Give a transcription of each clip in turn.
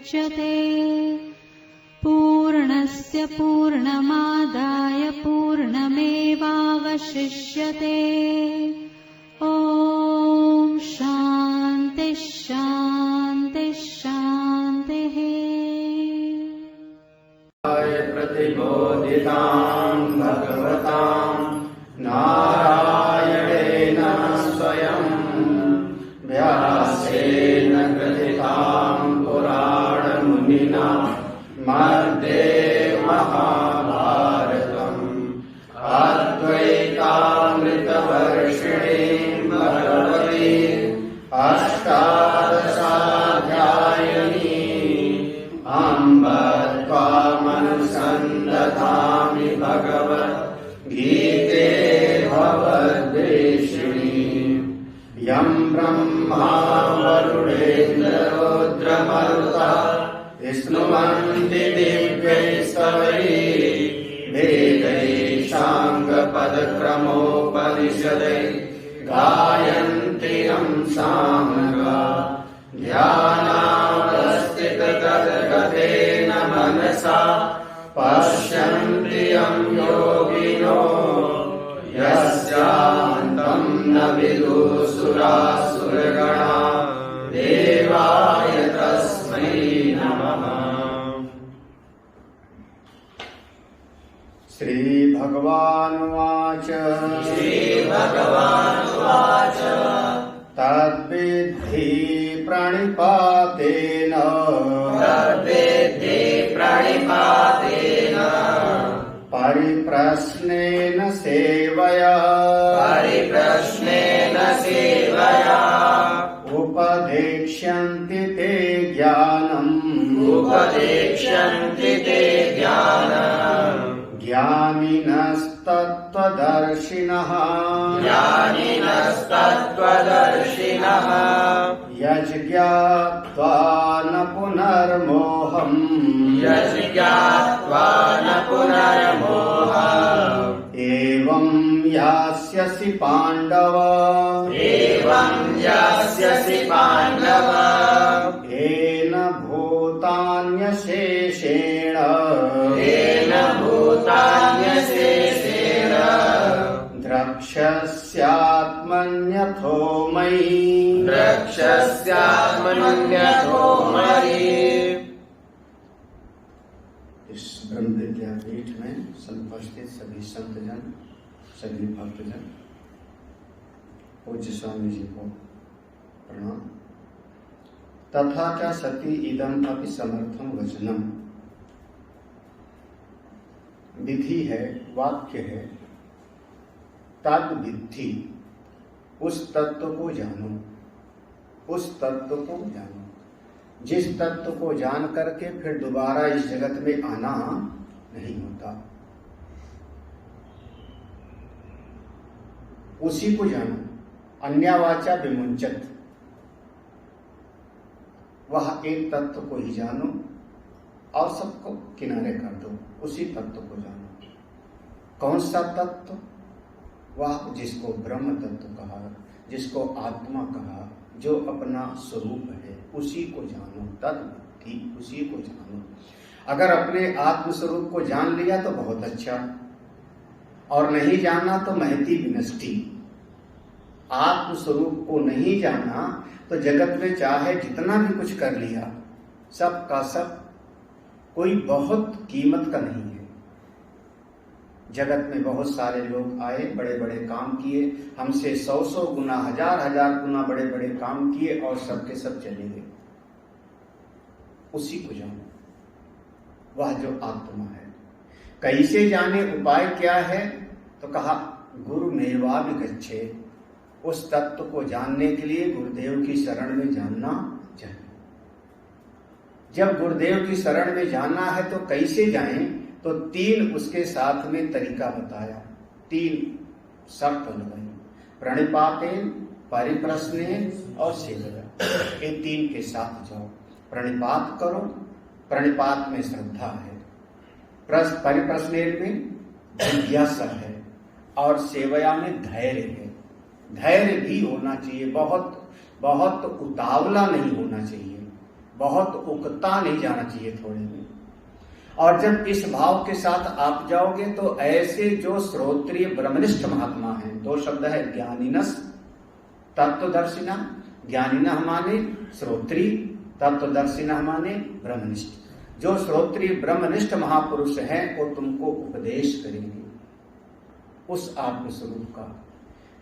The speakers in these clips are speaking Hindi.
मुच्यते। पूर्णस्य पूर्णमादाय पूर्णमेवावशिष्यते। ॐ शान्ति शान्ति शान्तिः। प्रतिबोधितां भगवतां नारायणेन स्वयं व्यासेन ग्रथितां पुराणमुनिना मध्ये महाभारतम् अद्वैतामृतवर्षिणीं भगवतीं अष्टादशाध्यायिनी अम्ब त्वामनुसन्दधामि भगवद्गीते भवद्वेषिणी। यं ब्रह्मा वरुणेन्द्ररुद्रमरुतः स्तुवन्ति दिव्यैस्तवैः वेदैः साङ्गपदक्रमोपनिषदैः गायन्ति यं सामगा। ध्यानावस्थिततद्गतेन मनसा पश्यन्ति यं योगिनो यस्यान्तं न विदुः देवाय तस्मै नमः। श्रीभगवानुवाच तद्विद्धि प्रणिपातेन परिप्रश्नेन सेवया उपदेक्ष्यन्ति ते ज्ञानम् ज्ञानिनस्तत्त्वदर्शिनः यज्ञात्वा न पुनर्मोहम् एवं यास्यसि पाण्डव येन भूतान्यशेषेण द्रक्ष्यस्यात्मन्यथो मयि। इस ब्रह्म विद्यापीठ में उपस्थित सभी संतजन, सभी भक्तजन, पूज्य स्वामी जी को प्रणाम। तथा च सति इदम अपि समर्थम वचनम। विधि है, वाक्य है। तद विधि, उस तत्व को जानो, उस तत्व को जानो। जिस तत्व को जान करके फिर दोबारा इस जगत में आना नहीं होता, उसी को जानो। अन्यवाचा विमुंचत, वह एक तत्व को ही जानो और सबको किनारे कर दो। उसी तत्व को जानो। कौन सा तत्व? वह जिसको ब्रह्म तत्व कहा, जिसको आत्मा कहा, जो अपना स्वरूप है, उसी को जानो। तद्विद्धि, उसी को जानो। अगर अपने आत्म स्वरूप को जान लिया तो बहुत अच्छा, और नहीं जाना तो महती विनष्टि। आत्म स्वरूप को नहीं जाना तो जगत में चाहे जितना भी कुछ कर लिया, सब का सब कोई बहुत कीमत का नहीं है। जगत में बहुत सारे लोग आए, बड़े बड़े काम किए, हमसे 100 गुना, 1000 गुना बड़े बड़े काम किए और सबके सब चले गए। उसी को जानो, वह जो आत्मा है। कैसे जाने, उपाय क्या है? तो कहा गुरु मेवाभिगच्छे। उस तत्व को जानने के लिए गुरुदेव की शरण में जानना चाहिए। जब गुरुदेव की शरण में जाना है तो कैसे जाएं? तो 3 उसके साथ में तरीका बताया, 3 शर्त लगाई। प्रणिपातेन, परिप्रश्नेन और सेवया। ये 3 के साथ जाओ। प्रणिपात करो, प्रणिपात में श्रद्धा है, परिप्रश्नेन में जिज्ञासा है, और सेवया में धैर्य है। धैर्य भी होना चाहिए, बहुत बहुत उतावला नहीं होना चाहिए। बहुत उकता नहीं जाना चाहिए थोड़े में। और जब इस भाव के साथ आप जाओगे तो ऐसे जो श्रोत्रिय ब्रह्मनिष्ठ महात्मा हैं, दो शब्द है ज्ञानिनस तत्वदर्शिना, ज्ञानिना माने श्रोत्रिय, तत्वदर्शिना माने ब्रह्मनिष्ठ। जो श्रोत्रिय ब्रह्मनिष्ठ महापुरुष हैं वो तुमको उपदेश करेंगे उस आत्मस्वरूप का।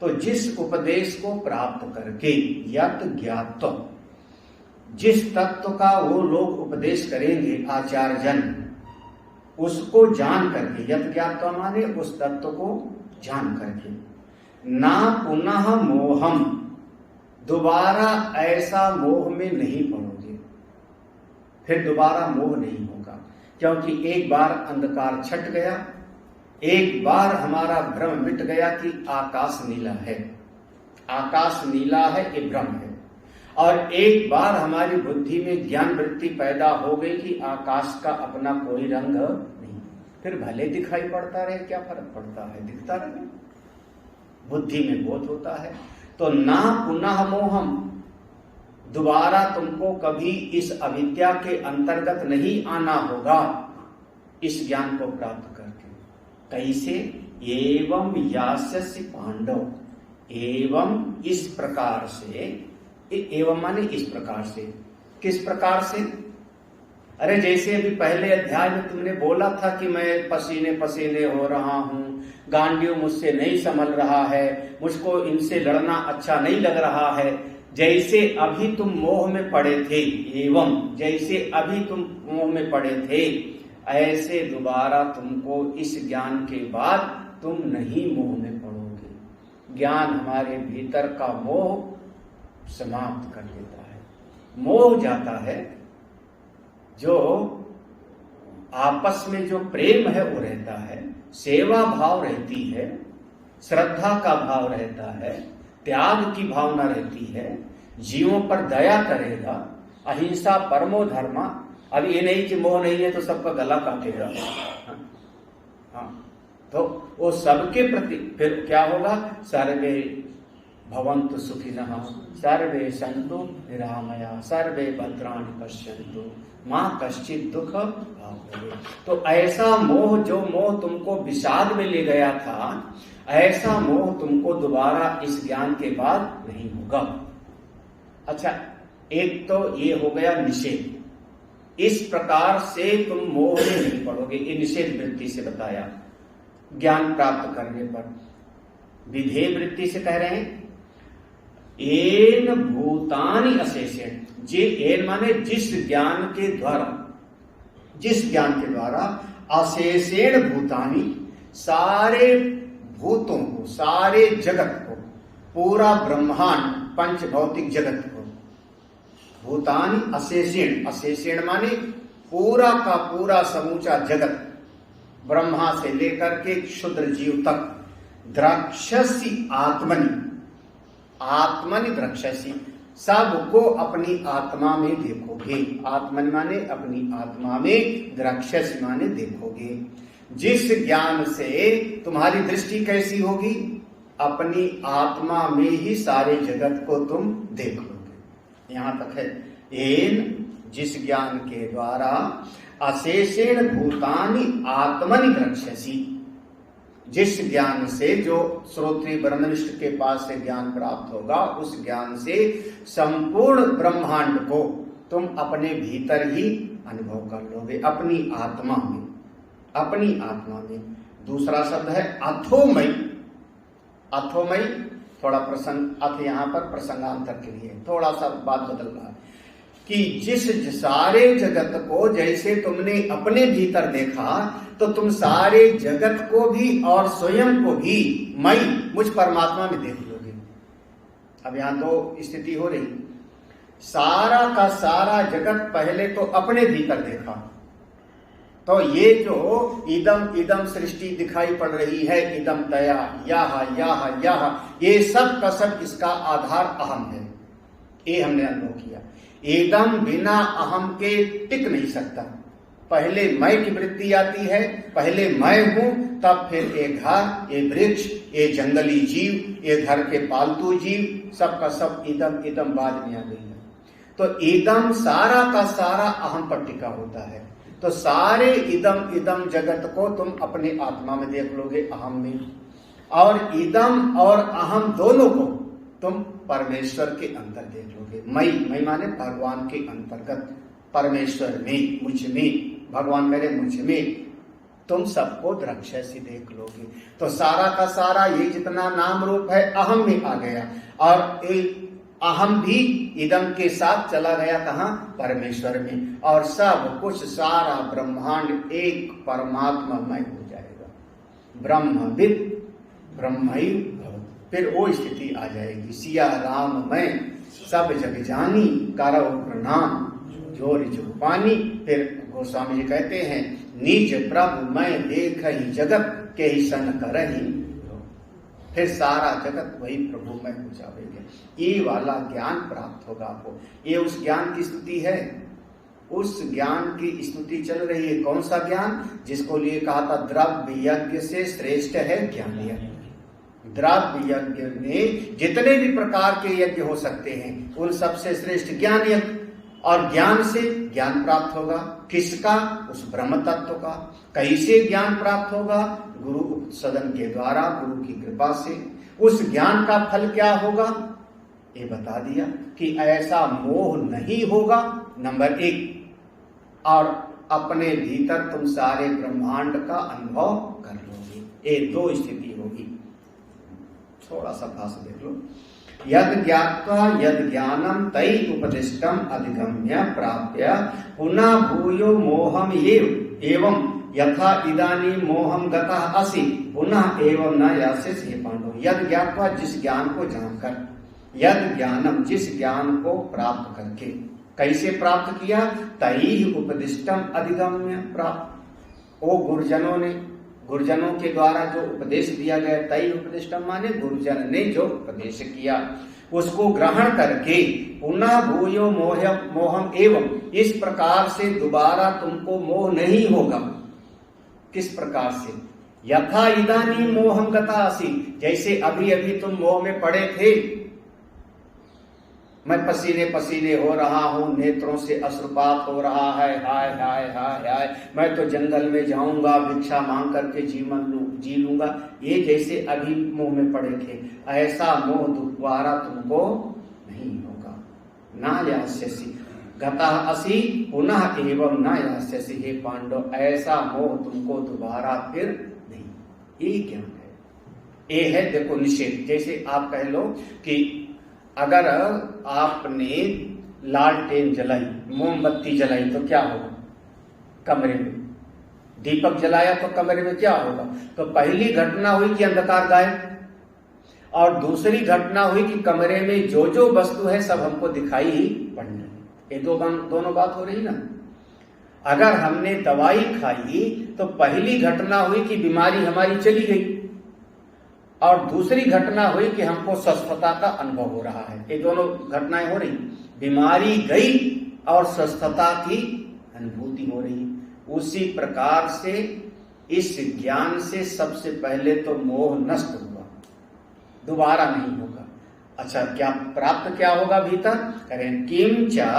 तो जिस उपदेश को प्राप्त करके यत ज्ञातव, जिस तत्व का वो लोग उपदेश करेंगे आचार्य जन, उसको जान करके, यत ज्ञातव माने उस तत्व को जान करके, ना पुनः मोहम, दोबारा ऐसा मोह में नहीं पड़ोगे, फिर दोबारा मोह नहीं होगा। क्योंकि एक बार अंधकार छट गया, एक बार हमारा भ्रम मिट गया कि आकाश नीला है, आकाश नीला है ये भ्रम है, और एक बार हमारी बुद्धि में ज्ञान वृत्ति पैदा हो गई कि आकाश का अपना कोई रंग नहीं, फिर भले दिखाई पड़ता रहे, क्या फर्क पड़ता है, दिखता रहे, बुद्धि में बोध होता है। तो ना पुनः मोहम, दोबारा तुमको कभी इस अविद्या के अंतर्गत नहीं आना होगा इस ज्ञान को प्राप्त करके। कैसे? एवं यास्यसि पांडव, एवं इस प्रकार से, एवं माने इस प्रकार से, किस प्रकार से? अरे जैसे अभी पहले अध्याय में तुमने बोला था कि मैं पसीने पसीने हो रहा हूं, गांडियों मुझसे नहीं संभल रहा है, मुझको इनसे लड़ना अच्छा नहीं लग रहा है, जैसे अभी तुम मोह में पड़े थे, एवं जैसे अभी तुम मोह में पड़े थे, ऐसे दोबारा तुमको इस ज्ञान के बाद तुम नहीं मोह में पड़ोगे। ज्ञान हमारे भीतर का मोह समाप्त कर देता है। मोह जाता है, जो आपस में जो प्रेम है वो रहता है, सेवा भाव रहती है, श्रद्धा का भाव रहता है, त्याग की भावना रहती है, जीवों पर दया करेगा, अहिंसा परमो धर्मा। अब ये नहीं कि मोह नहीं है तो सबका गला काटेगा, हाँ, तो वो सबके प्रति फिर क्या होगा? सर्वे भवन्तु सुखिनः, सर्वे सन्तु निरामया, सर्वे भद्राणि पश्यन्तु मां कश्चित् दुख भाग् भवेत्। तो ऐसा मोह, जो मोह तुमको विषाद में ले गया था, ऐसा मोह तुमको दोबारा इस ज्ञान के बाद नहीं होगा। अच्छा, एक तो ये हो गया निषेध, इस प्रकार से तुम मोह में नहीं पड़ोगे, ये निषेध वृत्ति से बताया। ज्ञान प्राप्त करने पर विधेय वृत्ति से कह रहे हैं, एन भूतानि अशेषेण, जे एन माने जिस ज्ञान के द्वारा, जिस ज्ञान के द्वारा अशेषेण भूतानि, सारे भूतों को, सारे जगत को, पूरा ब्रह्मांड पंच भौतिक जगत को, भूतानि अशेषेण, अशेषेण माने पूरा का पूरा समूचा जगत, ब्रह्मा से लेकर के क्षुद्र जीव तक, द्रक्ष्यसि आत्मनि, आत्मनि द्रक्ष्यसि, सबको अपनी आत्मा में देखोगे। आत्मनि माने अपनी आत्मा में, द्रक्ष्यसि माने देखोगे। जिस ज्ञान से तुम्हारी दृष्टि कैसी होगी? अपनी आत्मा में ही सारे जगत को तुम देख लोगे। यहां तक है। एन जिस ज्ञान के द्वारा अशेषेण भूतानि आत्मनि द्रक्ष्यसि, जिस ज्ञान से, जो श्रोत्रिय ब्रह्मनिष्ठ के पास से ज्ञान प्राप्त होगा, उस ज्ञान से संपूर्ण ब्रह्मांड को तुम अपने भीतर ही अनुभव कर लोगे, अपनी आत्मा में, अपनी आत्मा में। दूसरा शब्द है अथोमय। अथोमय थोड़ा प्रसंग, अथ यहां पर प्रसंगांतर के लिए थोड़ा सा बात बदल रहा है कि जिस सारे जगत को जैसे तुमने अपने भीतर देखा, तो तुम सारे जगत को भी और स्वयं को भी मैं, मुझ परमात्मा में देख लोगे। अब यहां तो स्थिति हो रही, सारा का सारा जगत पहले तो अपने भीतर देखा, तो ये जो इदम इदम सृष्टि दिखाई पड़ रही है, इदम तया यह यह यह, ये सब का सब इसका आधार अहम है, ये हमने अनुभव किया। एकदम बिना अहम के टिक नहीं सकता। पहले मैं की वृत्ति आती है, पहले मैं हूं, तब फिर ये घर, ये वृक्ष, ये जंगली जीव, ये घर के पालतू जीव, सबका सब इदम इदम बाद में आ गई है। तो इदम सारा का सारा अहम पर टिका होता है। तो सारे इदम इदम जगत को तुम अपने आत्मा में देख लोगे, अहम में, और इदम और अहम दोनों को तुम परमेश्वर के अंदर देख लोगे। मई माने भगवान के अंतर्गत, परमेश्वर में, मुझ में, भगवान मेरे मुझ में, तुम सबको द्रक्षसी देख लोगे। तो सारा का सारा ये जितना नाम रूप है अहम में आ गया, और एक अहम भी इदम के साथ चला गया कहाँ? परमेश्वर में, और सब कुछ सारा ब्रह्मांड एक परमात्मामय हो जाएगा। ब्रह्मविद ब्रह्मैव भवति, फिर वो स्थिति आ जाएगी। सिया राम मैं सब जग जानी, करौ प्रणाम जोर जुगपानी। फिर गोस्वामी जी कहते हैं, नीच प्रभु मैं देख ही जगत के ही सन करही। फिर सारा जगत वही प्रभु में हो जाएगा। ये वाला ज्ञान प्राप्त होगा आपको। ये उस ज्ञान की स्तुति है, उस ज्ञान की स्तुति चल रही है। कौन सा ज्ञान? जिसको लिए कहा था द्रव्य यज्ञ से श्रेष्ठ है ज्ञान यज्ञ। द्रव्य यज्ञ में जितने भी प्रकार के यज्ञ हो सकते हैं, उन सबसे श्रेष्ठ ज्ञान यज्ञ। और ज्ञान से ज्ञान प्राप्त होगा। किसका? उस ब्रह्म तत्व का। कैसे ज्ञान प्राप्त होगा? गुरु सदन के द्वारा, गुरु की कृपा से। उस ज्ञान का फल क्या होगा? ये बता दिया कि ऐसा मोह नहीं होगा, नंबर 1, और अपने भीतर तुम सारे ब्रह्मांड का अनुभव कर लोगे। ये 2 स्थिति होगी। थोड़ा सा भाषा देख लो। यद ज्ञात्वा यद ज्ञानम तै उपदिष्टम अधिगम्य प्राप्य पुनः भूयो मोहम एवं यथा इदानीं मोहम गतः असि पुनः एवं न यास्यसि हे पांडव। यद ज्ञात्वा, जिस ज्ञान को जानकर, यद ज्ञानम, जिस ज्ञान को प्राप्त करके। कैसे प्राप्त किया? तै उपदिष्टम अधिगम्य प्राप्त। वो गुरुजनों के द्वारा जो उपदेश दिया गया, तै उपदिष्टम माने गुरुजन ने जो उपदेश किया उसको ग्रहण करके पुनः भूयो मोहम एवं, इस प्रकार से दोबारा तुमको मोह नहीं होगा। किस प्रकार से? यथा इदानीं मोहम गता असि, जैसे अभी अभी तुम मोह में पड़े थे। मैं पसीने पसीने हो रहा हूं, नेत्रों से अश्रुपात हो रहा है, हाय हाय हाय हाय, मैं तो जंगल में जाऊंगा, भिक्षा मांग करके जी लूंगा। ये जैसे अभी मोह में पड़े थे, ऐसा मोह दोबारा तुमको नहीं होगा। ना यास्यसि गता असि पुनः एवं ना यास्यसि हे पांडव, ऐसा मोह तुमको दोबारा फिर नहीं। ये क्या है? ये है देखो निषेध। जैसे आप कह लो कि अगर आपने लालटेन जलाई, मोमबत्ती जलाई, तो क्या होगा? कमरे में दीपक जलाया तो कमरे में क्या होगा? तो पहली घटना हुई कि अंधकार गायब, और दूसरी घटना हुई कि कमरे में जो जो वस्तु है सब हमको दिखाई ही पड़ने। ये दोनों बात हो रही ना। अगर हमने दवाई खाई तो पहली घटना हुई कि बीमारी हमारी चली गई, और दूसरी घटना हुई कि हमको स्वस्थता का अनुभव हो रहा है। ये दोनों घटनाएं हो रही, बीमारी गई और स्वस्थता की अनुभूति हो रही। उसी प्रकार से इस ज्ञान से सबसे पहले तो मोह नष्ट हुआ, दोबारा नहीं होगा। अच्छा, क्या प्राप्त क्या होगा भीतर? करें किंचा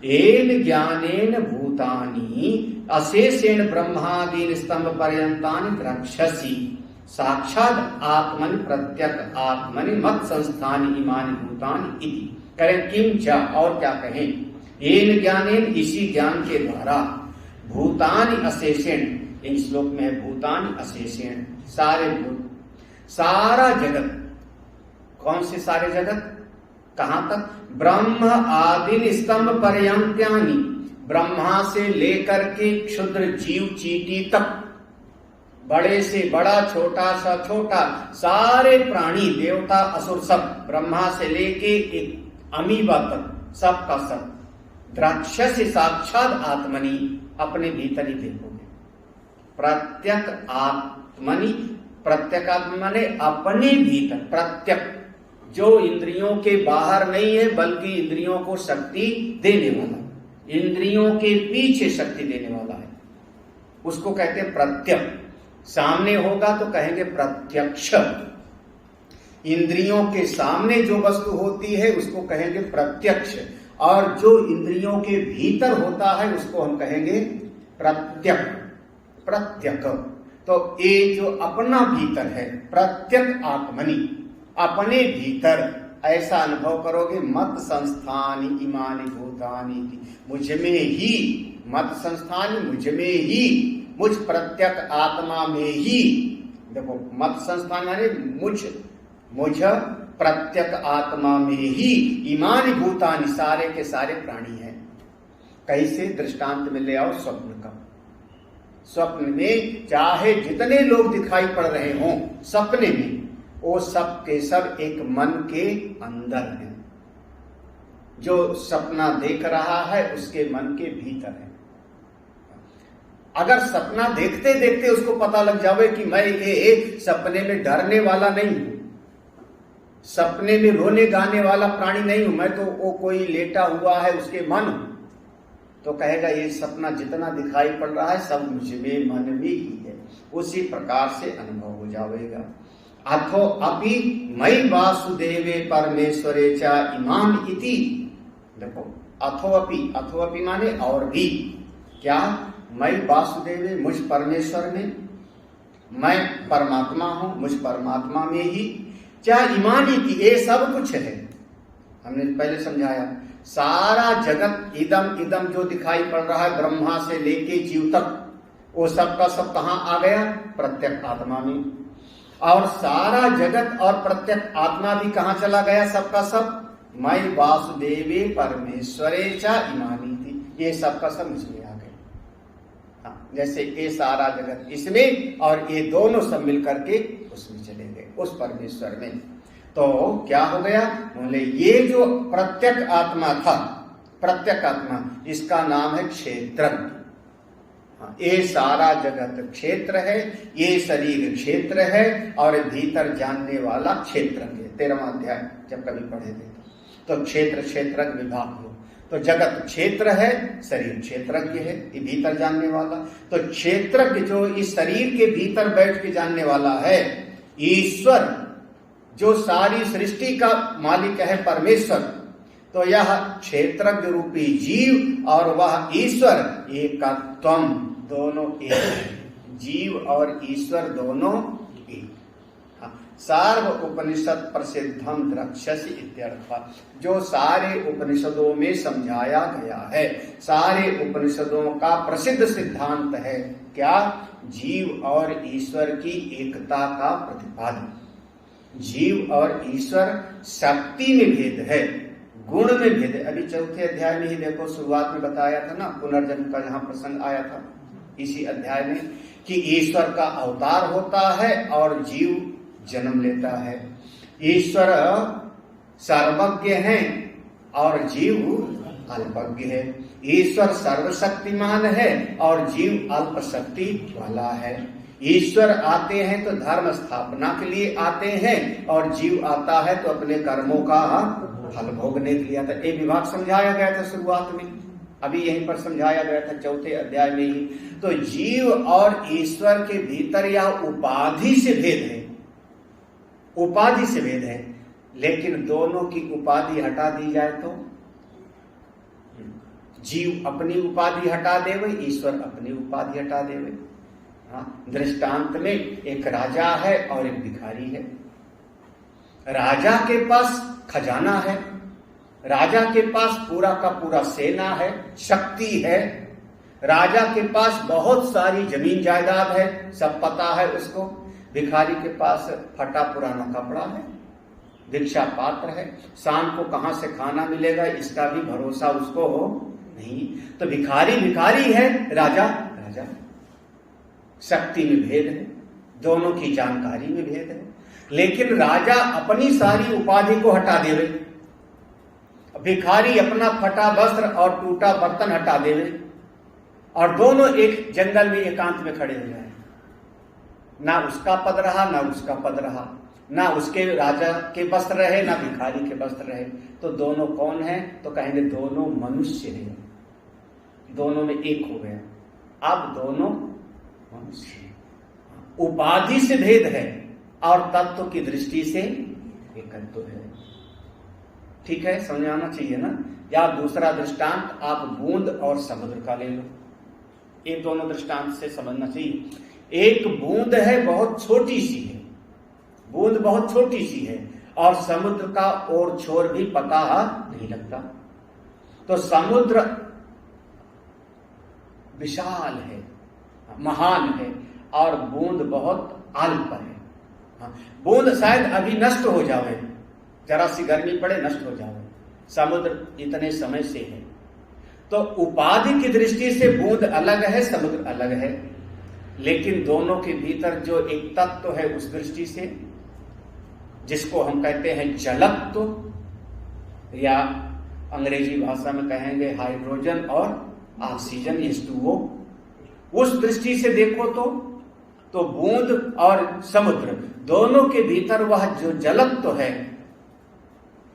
एन ज्ञानेन भूतानि अशेषेण ब्रह्मादीन स्तंभ पर्यंतानि द्रक्षसि साक्षात आत्मनि प्रत्यक आत्मनि मत संस्थानि इमानि भूतानि इति। करें किंचा, और क्या कहें? एन ज्ञानेन, इसी ज्ञान के द्वारा, भूतानि अशेषेण, इस श्लोक में है भूतानि अशेषेण, सारे भूत, सारा जगत। कौन से सारे जगत? कहां तक? ब्रह्म आदि स्तंभ पर्यंत्यानि, ब्रह्मा से लेकर के क्षुद्र जीव चींटी तक, बड़े से बड़ा, छोटा सा छोटा, सारे प्राणी, देवता, असुर, सब, ब्रह्मा से लेके एक अमीबा तक, सब का सब द्रक्षसि साक्षात आत्मनि, अपने भीतर ही देखोगे। प्रत्यक आत्मनि, प्रत्यक आत्मा ने अपने भीतर, प्रत्यक, जो इंद्रियों के बाहर नहीं है बल्कि इंद्रियों को शक्ति देने वाला, इंद्रियों के पीछे शक्ति देने वाला है, उसको कहते हैं प्रत्यक। सामने होगा तो कहेंगे प्रत्यक्ष। इंद्रियों के सामने जो वस्तु होती है उसको कहेंगे प्रत्यक्ष, और जो इंद्रियों के भीतर होता है उसको हम कहेंगे प्रत्यक। प्रत्यक तो ये जो अपना भीतर है, प्रत्यक आत्मनि, अपने भीतर ऐसा अनुभव करोगे। मत संस्थानी इमानि भूतानि, मुझ में ही, मत संस्थानी मुझ में ही, मुझ प्रत्यक आत्मा में ही। देखो मत संस्थान माने मुझ प्रत्यक आत्मा में ही इमानि भूतानि, सारे के सारे प्राणी हैं। कैसे? दृष्टांत में ले आओ स्वप्न का। स्वप्न में चाहे जितने लोग दिखाई पड़ रहे हों सपने में, वो सब के सब एक मन के अंदर हैं। जो सपना देख रहा है उसके मन के भीतर है। अगर सपना देखते देखते उसको पता लग जावे कि मैं ये सपने में डरने वाला नहीं हूं, सपने में रोने गाने वाला प्राणी नहीं हूं, मैं तो वो कोई लेटा हुआ है उसके मन हूं, तो कहेगा ये सपना जितना दिखाई पड़ रहा है सब मुझ में मन में ही है। उसी प्रकार से अनुभव हो जाएगा। अथो अपि मयि वासुदेवे परमेश्वरे च इमाम इति। देखो अथो अपि माने और भी। क्या? मयि वासुदेवे, मुझ परमेश्वर में, मैं परमात्मा हूं, मुझ परमात्मा में ही, क्या इमाम इति, ये सब कुछ है। हमने पहले समझाया सारा जगत इदम जो दिखाई पड़ रहा है ब्रह्मा से लेके जीव तक, वो सब का सब कहां आ गया? प्रत्यक आत्मा में। और सारा जगत और प्रत्यक आत्मा भी कहां चला गया? सबका सब मयि वासुदेवे परमेश्वरे च इमानि थी, ये सबका सब इसमें आ गए। जैसे ये सारा जगत इसमें और ये दोनों सब मिलकर के उसमें चले गए, उस परमेश्वर में। तो क्या हो गया? बोले ये जो प्रत्यक आत्मा था, प्रत्यक आत्मा, इसका नाम है क्षेत्रज्ञ। ये सारा जगत क्षेत्र है, ये शरीर क्षेत्र है और भीतर जानने वाला क्षेत्रज्ञ। 13वां अध्याय जब कभी पढ़े थे तो क्षेत्र क्षेत्रज्ञ विभाग हो, तो जगत क्षेत्र है, शरीर क्षेत्रज्ञ है, ये भीतर जानने वाला। तो क्षेत्रज्ञ जो इस शरीर के भीतर बैठ के जानने वाला है, ईश्वर जो सारी सृष्टि का मालिक है परमेश्वर, तो यह क्षेत्रज्ञ रूपी जीव और वह ईश्वर एकत्वम, दोनों एक है। जीव और ईश्वर दोनों एक। सार्व उपनिषद प्रसिद्धम द्रक्ष्यसि इत्यर्थ, जो सारे उपनिषदों में समझाया गया है, सारे उपनिषदों का प्रसिद्ध सिद्धांत है। क्या? जीव और ईश्वर की एकता का प्रतिपादन। जीव और ईश्वर शक्ति में भेद है, गुण में भेद है। अभी 4थे अध्याय में ही देखो, शुरुआत में बताया था ना, पुनर्जन्म का जहां प्रसंग आया था इसी अध्याय में, कि ईश्वर का अवतार होता है और जीव जन्म लेता है। ईश्वर सर्वज्ञ है और जीव अल्पज्ञ है। ईश्वर सर्वशक्तिमान है और जीव अल्प शक्ति वाला है। ईश्वर आते हैं तो धर्म स्थापना के लिए आते हैं और जीव आता है तो अपने कर्मों का फल भोगने के लिए आता है। ये विभाग समझाया गया था शुरुआत में, अभी यहीं पर समझाया गया था 4थे अध्याय में ही। तो जीव और ईश्वर के भीतर यह उपाधि से भेद है, उपाधि से भेद है। लेकिन दोनों की उपाधि हटा दी जाए तो जीव अपनी उपाधि हटा देवे, ईश्वर अपनी उपाधि हटा देवे। दृष्टांत में एक राजा है और एक भिखारी है। राजा के पास खजाना है, राजा के पास पूरा का पूरा सेना है, शक्ति है, राजा के पास बहुत सारी जमीन जायदाद है, सब पता है उसको। भिखारी के पास फटा पुराना कपड़ा है, भिक्षा पात्र है, शाम को कहां से खाना मिलेगा इसका भी भरोसा उसको हो नहीं। तो भिखारी भिखारी है, राजा राजा। शक्ति में भेद है, दोनों की जानकारी में भेद है। लेकिन राजा अपनी सारी उपाधि को हटा देवे, भिखारी अपना फटा वस्त्र और टूटा बर्तन हटा देवे, और दोनों एक जंगल में एकांत में खड़े हो जाए। ना उसका पद रहा ना उसका पद रहा, ना उसके राजा के वस्त्र रहे ना भिखारी के वस्त्र रहे। तो दोनों कौन है? तो कहेंगे दोनों मनुष्य हैं, दोनों में एक हो गया। अब दोनों मनुष्य, उपाधि से भेद है और तत्व की दृष्टि से एकत्व है। ठीक है, समझ आना चाहिए ना। या दूसरा दृष्टांत आप बूंद और समुद्र का ले लो, ये दोनों दृष्टांत से समझना चाहिए। एक बूंद है, बहुत छोटी सी है, बूंद बहुत छोटी सी है, और समुद्र का और छोर भी पता नहीं लगता। तो समुद्र विशाल है, महान है, और बूंद बहुत अल्प है। हाँ, बूंद शायद अभी नष्ट हो जावे, जरा सी गर्मी पड़े नष्ट हो जावे, समुद्र इतने समय से है। तो उपाधि की दृष्टि से बूंद अलग है, समुद्र अलग है, लेकिन दोनों के भीतर जो एक तत्व है उस दृष्टि से, जिसको हम कहते हैं जलत्व, या अंग्रेजी भाषा में कहेंगे हाइड्रोजन और ऑक्सीजन H2O, उस दृष्टि से देखो तो बूंद और समुद्र दोनों के भीतर वह जो जलत्व है,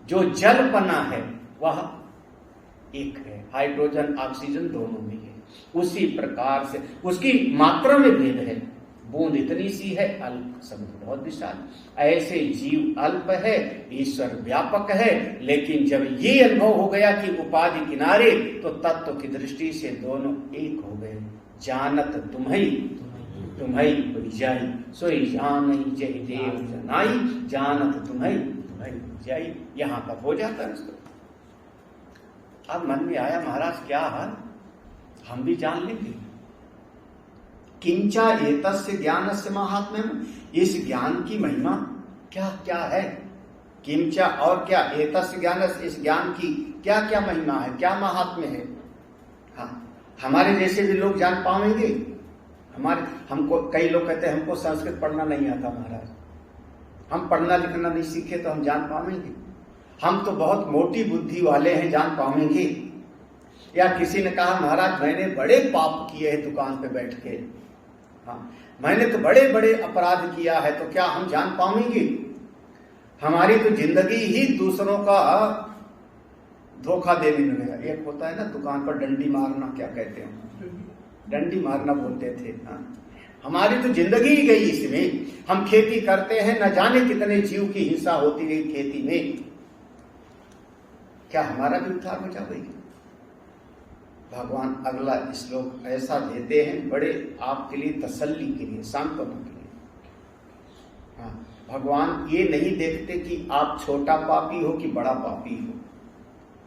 जो जलपना है, वह एक है। हाइड्रोजन ऑक्सीजन दोनों में है। उसी प्रकार से उसकी मात्रा में भेद है, बूंद इतनी सी है, अल्प, समुद्र बहुत विशाल। ऐसे जीव अल्प है, ईश्वर व्यापक है। लेकिन जब ये अनुभव हो गया कि उपाधि किनारे, तो तत्व की दृष्टि से दोनों एक हो गए। जानत तुम्हई तुम्हई जाई, सोई जान जय देव जनाई, जानत तुम्हई तुम्हई जाई। यहां तक हो जाता है उसको। अब मन में आया, महाराज क्या हाल, हम भी जान लेंगे। किंचा एतस्य ज्ञानस्य महात्म्यम, इस ज्ञान की महिमा क्या क्या है। किंचा और क्या, एतस्य ज्ञानस्य, इस ज्ञान की क्या क्या महिमा है, क्या महात्म्य है। हाँ, हमारे जैसे भी लोग जान पाएंगे। हमको कई लोग कहते हैं हमको संस्कृत पढ़ना नहीं आता महाराज, हम पढ़ना लिखना नहीं सीखे तो हम जान पाएंगे। हम तो बहुत मोटी बुद्धि वाले हैं, जान पाएंगे। या किसी ने कहा महाराज मैंने बड़े पाप किए हैं दुकान पे बैठ के, हाँ मैंने तो बड़े बड़े अपराध किया है, तो क्या हम जान पाएंगे। हमारी तो जिंदगी ही दूसरों का धोखा देने में गया। एक होता है ना दुकान पर डंडी मारना, क्या कहते हैं, डंडी मारना बोलते थे। हाँ, हमारी तो जिंदगी ही गई इसमें। हम खेती करते हैं, न जाने कितने जीव की हिंसा होती रही खेती में। क्या हमारा भी उद्धार हो जाएगा। भगवान अगला श्लोक ऐसा देते हैं, बड़े आपके लिए तसल्ली के लिए, सांत्वना के लिए। हाँ, भगवान ये नहीं देखते कि आप छोटा पापी हो कि बड़ा पापी हो।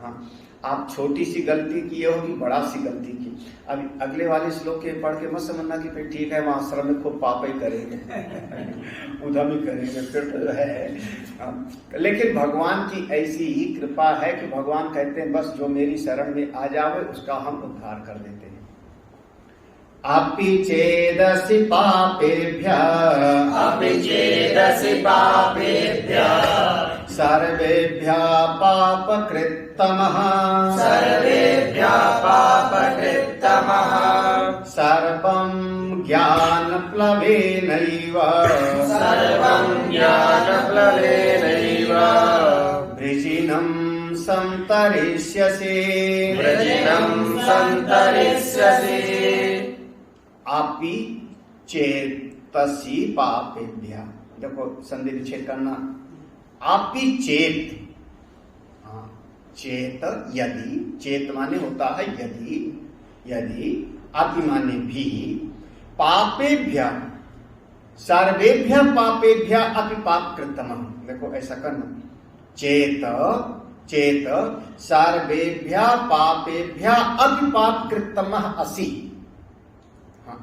हाँ, आप छोटी सी गलती किए हो कि बड़ा सी गलती की। अब अगले वाले श्लोक के पढ़ के मत समझना कि फिर ठीक है वहां आश्रम में खूब पाप ही करेंगे उधम ही करेंगे फिर तो है। लेकिन भगवान की ऐसी ही कृपा है कि भगवान कहते हैं बस जो मेरी शरण में आ जावे उसका हम उद्धार कर देते हैं। अपि चेदसि पापेभ्यः, अपि चेदसि पापेभ्यः, सर्वेभ्यः पापकृत्तमः, सर्वेभ्यः पापकृत्तमः, सर्वं ज्ञानप्लवेनैव, सर्वं ज्ञानप्लवेनैव, वृजिनं संतरिष्यसि, वृजिनं संतरिष्यसि। अपि चेतसि पापेभ्यः, देखो संधि विच्छेद करना। अपि चेत, हाँ चेत यदि, चेत माने होता है यदि, यदि अपि माने भी, पापेभ्यः सर्वेभ्यः पापेभ्यः अपि पापकृत्तमः। देखो ऐसा करना, चेत चेत सर्वेभ्यः पापेभ्यः अपि पापकृत्तमः असि। हाँ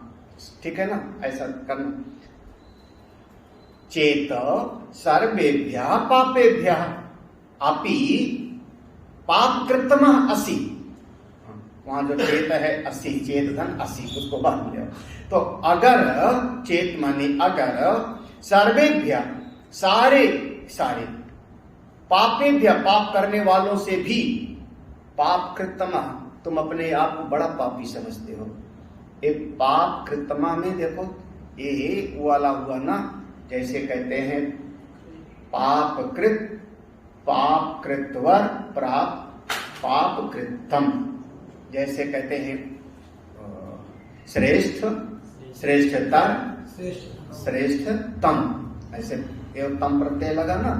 ठीक है ना, ऐसा करना। चेत सर्वेभ्यः पापेभ्यः अपि पापकृत्तमः असि। वहां जो चेत है असि, चेत धन असि, उसको बांध लिया। तो अगर चेत माने अगर, सर्वेभ्यः सारे सारे, पापेभ्यः पाप करने वालों से भी, पाप कृतमा तुम अपने आप को बड़ा पापी समझते हो। एक पाप कृतमा में देखो ये वाला हुआ ना, जैसे कहते हैं पाप कृत, पाप कृतवर, पाप कृतम, जैसे कहते हैं श्रेष्ठ, श्रेष्ठतर, श्रेष्ठतम, ऐसे एवं तम प्रत्यय लगा ना,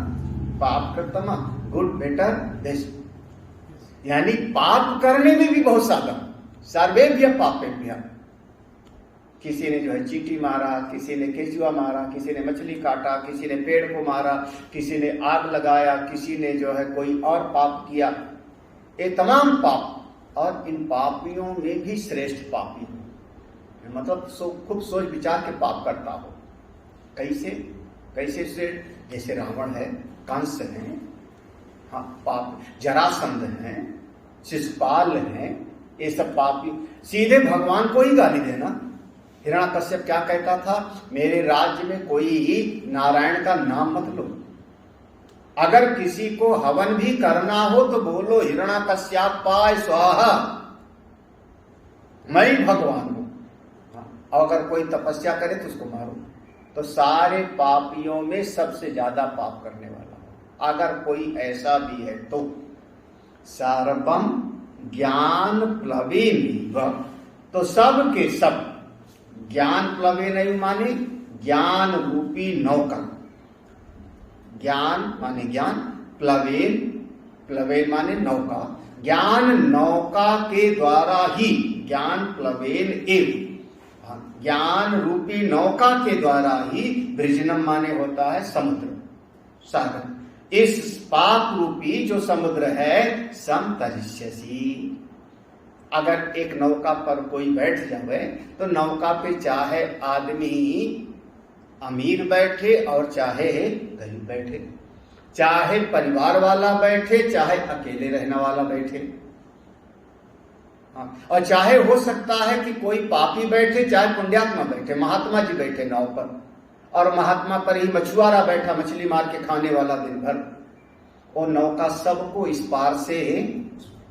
पाप कृतम, गुड, बेटर, बेस्ट। यानी पाप करने में भी बहुत साधन। सर्वेभ्य पापेभ्य। किसी ने जो है चींटी मारा, किसी ने केचुआ मारा, किसी ने मछली काटा, किसी ने पेड़ को मारा, किसी ने आग लगाया, किसी ने जो है कोई और पाप किया। ये तमाम पाप, और इन पापियों में भी श्रेष्ठ पापी, मतलब खूब सोच विचार के पाप करता हो। कैसे कैसे से? जैसे रावण है, कंस है, हाँ पाप, जरासंध है, शिशुपाल है, ये सब पापी। सीधे भगवान को ही गाली देना। हिरण्यकश्यप क्या कहता था? मेरे राज्य में कोई नारायण का नाम मत लो। अगर किसी को हवन भी करना हो तो बोलो हिरण्यकश्यपाय स्वाहा, मैं ही भगवान हूं। और अगर कोई तपस्या करे तो उसको मारो। तो सारे पापियों में सबसे ज्यादा पाप करने वाला, अगर कोई ऐसा भी है तो सर्वम ज्ञान प्लवेनैव, तो सब के सब ज्ञान प्लवेनैव माने ज्ञान रूपी नौका। ज्ञान माने ज्ञान, प्लवेन, प्लवेन माने नौका। ज्ञान नौका के द्वारा ही, ज्ञान प्लवेन एव, ज्ञान रूपी नौका के द्वारा ही, बृजनम माने होता है समुद्र, सागर। इस पाप रूपी जो समुद्र है, समतरिष्यसि, अगर एक नौका पर कोई बैठ जावे तो नौका पे चाहे आदमी अमीर बैठे और चाहे गरीब बैठे, चाहे परिवार वाला बैठे, चाहे अकेले रहने वाला बैठे, हाँ, और चाहे हो सकता है कि कोई पापी बैठे, चाहे पुण्यात्मा बैठे। महात्मा जी बैठे नाव पर, और महात्मा पर ही मछुआरा बैठा, मछली मार के खाने वाला दिन भर। और नौका सबको इस पार से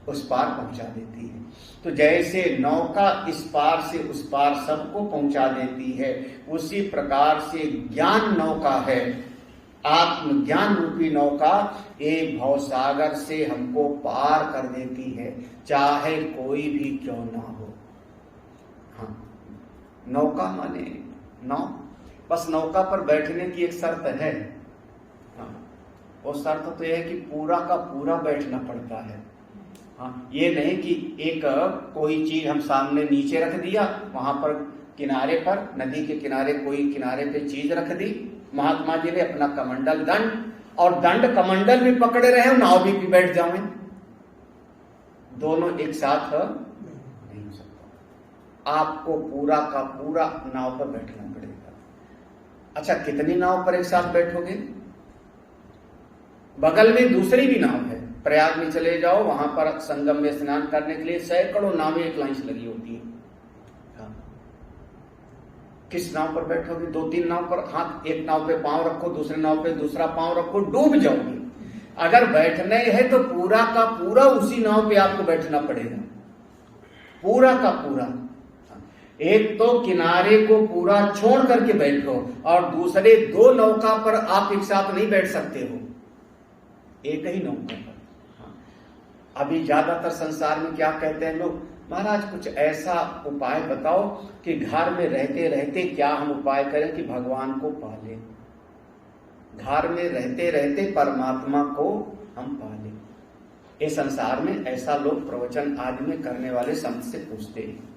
उस पार पहुंचा देती है। तो जैसे नौका इस पार से उस पार सबको पहुंचा देती है, उसी प्रकार से ज्ञान नौका है, आत्मज्ञान रूपी नौका, एक भवसागर से हमको पार कर देती है, चाहे कोई भी क्यों ना हो। हाँ, नौका माने नाव, बस नौका पर बैठने की एक शर्त है। हाँ, वो शर्त तो यह है कि पूरा का पूरा बैठना पड़ता है। हाँ, ये नहीं कि एक कोई चीज हम सामने नीचे रख दिया, वहां पर किनारे पर, नदी के किनारे कोई किनारे पे चीज रख दी, महात्मा जी ने अपना कमंडल दंड, और दंड कमंडल भी पकड़े रहे, नाव भी बैठ जावे, दोनों एक साथ नहीं हो सकता। आपको पूरा का पूरा नाव पर बैठना पड़ेगा। अच्छा, कितनी नाव पर एक साथ बैठोगे? बगल में दूसरी भी नाव है, प्रयाग में चले जाओ, वहां पर संगम में स्नान करने के लिए सैकड़ों नावें एक लाइन से लगी होती है। किस नाव पर बैठोगे? 2-3 नाव पर, हाथ एक नाव पे पांव रखो, दूसरे नाव पे दूसरा पांव रखो, डूब जाओगे। अगर बैठने है तो पूरा का पूरा उसी नाव पे आपको बैठना पड़ेगा, पूरा का पूरा। एक तो किनारे को पूरा छोड़ करके बैठो, और दूसरे 2 नौका पर आप एक साथ नहीं बैठ सकते हो, एक ही नौका पर। अभी ज्यादातर संसार में क्या कहते हैं लोग, महाराज कुछ ऐसा उपाय बताओ कि घर में रहते रहते क्या हम उपाय करें कि भगवान को पालें, घर में रहते रहते परमात्मा को हम पालें। ये संसार में ऐसा लोग प्रवचन आदि में करने वाले संत से पूछते हैं।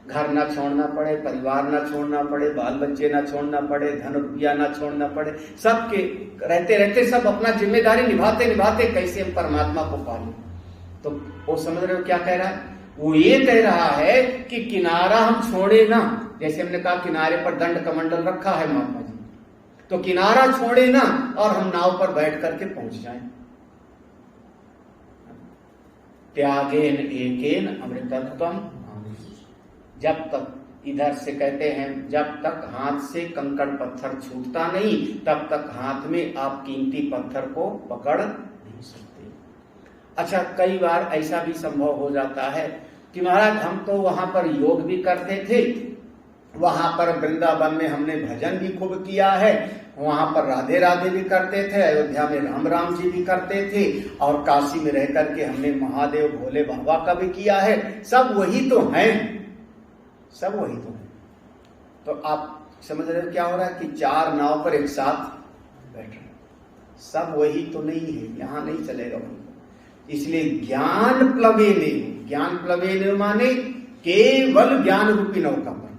घर ना छोड़ना पड़े, परिवार ना छोड़ना पड़े, बाल बच्चे ना छोड़ना पड़े, धन रुपया ना छोड़ना पड़े, सबके रहते रहते सब अपना जिम्मेदारी निभाते निभाते कैसे हम परमात्मा को पालें। तो वो समझ रहे हो क्या कह रहा है? वो ये कह रहा है कि किनारा हम छोड़े ना, जैसे हमने कहा किनारे पर दंड कमंडल रखा है महात्मा जी, तो किनारा छोड़े ना और हम नाव पर बैठ करके पहुंच जाएं। त्यागेन एकेन अमृतत्वम, जब तक इधर से कहते हैं जब तक हाथ से कंकड़ पत्थर छूटता नहीं, तब तक हाथ में आप कीमती पत्थर को पकड़ नहीं सकते। अच्छा, कई बार ऐसा भी संभव हो जाता है कि महाराज हम तो वहां पर योग भी करते थे, वहां पर वृंदावन में हमने भजन भी खूब किया है, वहां पर राधे राधे भी करते थे, अयोध्या में राम राम जी भी करते थे, और काशी में रह करके हमने महादेव भोले बाबा का भी किया है। सब वही तो हैं, सब वही तो है। तो आप समझ रहे हो क्या हो रहा है कि 4 नाव पर एक साथ बैठ रहे, सब वही तो नहीं है, यहां नहीं चलेगा। इसलिए ज्ञान प्लवेने, ज्ञान प्लवेने माने केवल ज्ञान रूपी नौका पर।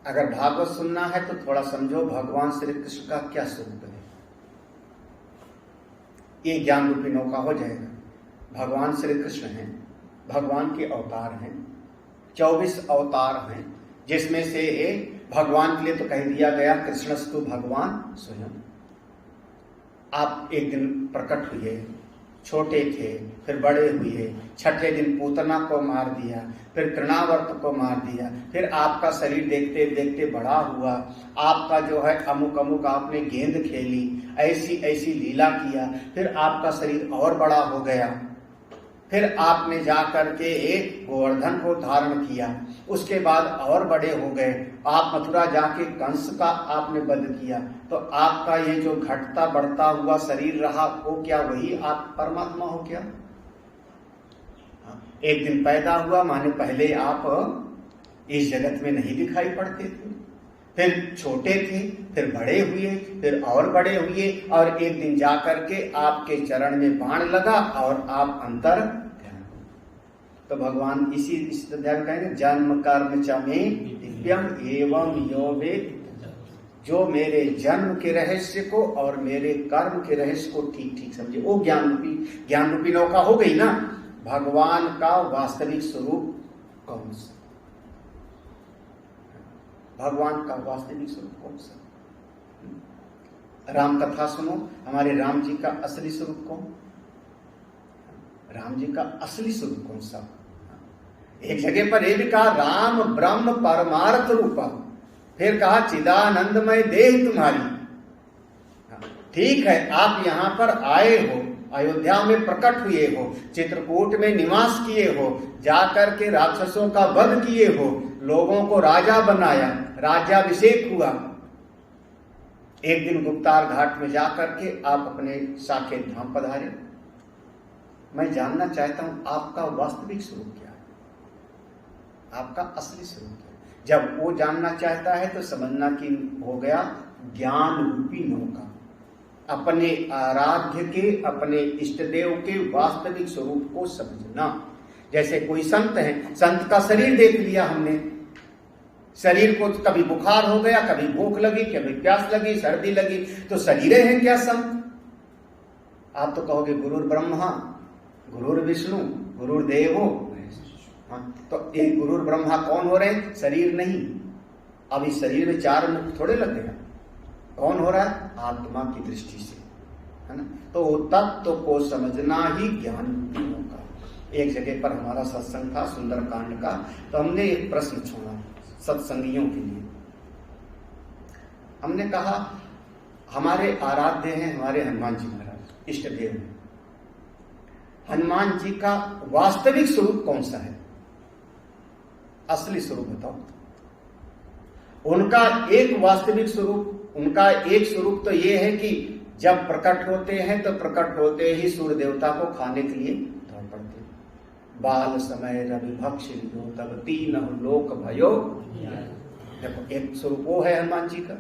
अगर भागवत सुनना है तो थोड़ा समझो भगवान श्री कृष्ण का क्या स्वरूप है, ये ज्ञान रूपी नौका हो जाएगा। भगवान श्री कृष्ण हैं, भगवान के अवतार हैं, 24 अवतार हैं, जिसमें से भगवान के लिए तो कह दिया गया कृष्णस्तु भगवान स्वयं। आप एक दिन प्रकट हुए, छोटे थे, फिर बड़े हुए, छठे दिन पूतना को मार दिया, फिर तृणावर्त को मार दिया, फिर आपका शरीर देखते देखते बड़ा हुआ, आपका जो है अमुक अमुक आपने गेंद खेली, ऐसी ऐसी लीला किया, फिर आपका शरीर और बड़ा हो गया, फिर आपने जा करके एक गोवर्धन को धारण किया, उसके बाद और बड़े हो गए, आप मथुरा जाके कंस का आपने वध किया, तो आपका ये जो घटता बढ़ता हुआ शरीर रहा वो क्या वही आप परमात्मा हो क्या? एक दिन पैदा हुआ माने पहले आप इस जगत में नहीं दिखाई पड़ते थे, फिर छोटे थे, फिर बड़े हुए, फिर और बड़े हुए, और एक दिन जाकर के आपके चरण में बाण लगा और आप अंतर। तो भगवान इसी ध्यान कहेंगे जन्म कर्म च मे दिव्यम एवं यो वेद, जो मेरे जन्म के रहस्य को और मेरे कर्म के रहस्य को ठीक ठीक समझे, वो ज्ञान रूपी नौका हो गई ना। भगवान का वास्तविक स्वरूप कौन सा? भगवान का वास्तविक स्वरूप कौन सा? राम कथा सुनो, हमारे राम जी का असली स्वरूप कौन? राम जी का असली स्वरूप कौन सा? एक जगह पर यह भी कहा राम ब्रह्म परमार्थ रूपा, फिर कहा चिदानंदमय देह तुम्हारी। ठीक है, आप यहां पर आए हो, अयोध्या में प्रकट हुए हो, चित्रकूट में निवास किए हो, जाकर के राक्षसों का वध किए हो, लोगों को राजा बनाया, राज्याभिषेक हुआ। एक दिन गुप्तार घाट में जाकर के आप अपने साकेत धाम पधारे। मैं जानना चाहता हूं आपका वास्तविक स्वरूप क्या है, आपका असली स्वरूप क्या है। जब वो जानना चाहता है तो समझना कि हो गया ज्ञान रूपी नौका, अपने आराध्य के, अपने इष्ट देव के वास्तविक स्वरूप को समझना। जैसे कोई संत है, संत का शरीर देख लिया हमने, शरीर को कभी बुखार हो गया, कभी भूख लगी, कभी प्यास लगी, सर्दी लगी, तो शरीरें हैं क्या संत? आप तो कहोगे गुरुर ब्रह्मा गुरुर विष्णु गुरुर्देवो। हाँ, तो ये गुरुर ब्रह्मा कौन हो रहे हैं? शरीर नहीं। अब इस शरीर में 4 मुख थोड़े लग गया, कौन हो रहा है? आत्मा की दृष्टि से, है ना। तो तत्व को समझना ही ज्ञान होगा। एक जगह पर हमारा सत्संग था सुंदरकांड का, तो हमने एक प्रश्न छोड़ा सत्संगियों के लिए। हमने कहा हमारे आराध्य हैं हमारे हनुमान जी महाराज, इष्ट देव हैं। हनुमान जी का वास्तविक स्वरूप कौन सा है? असली स्वरूप बताओ। उनका एक वास्तविक स्वरूप, उनका एक स्वरूप तो ये है कि जब प्रकट होते हैं तो प्रकट होते ही सूर्य देवता को खाने के लिए दौड़ पड़ते। बाल समय रवि भक्ष तब 3 लोक भयो। देखो एक स्वरूप वो है हनुमान जी का,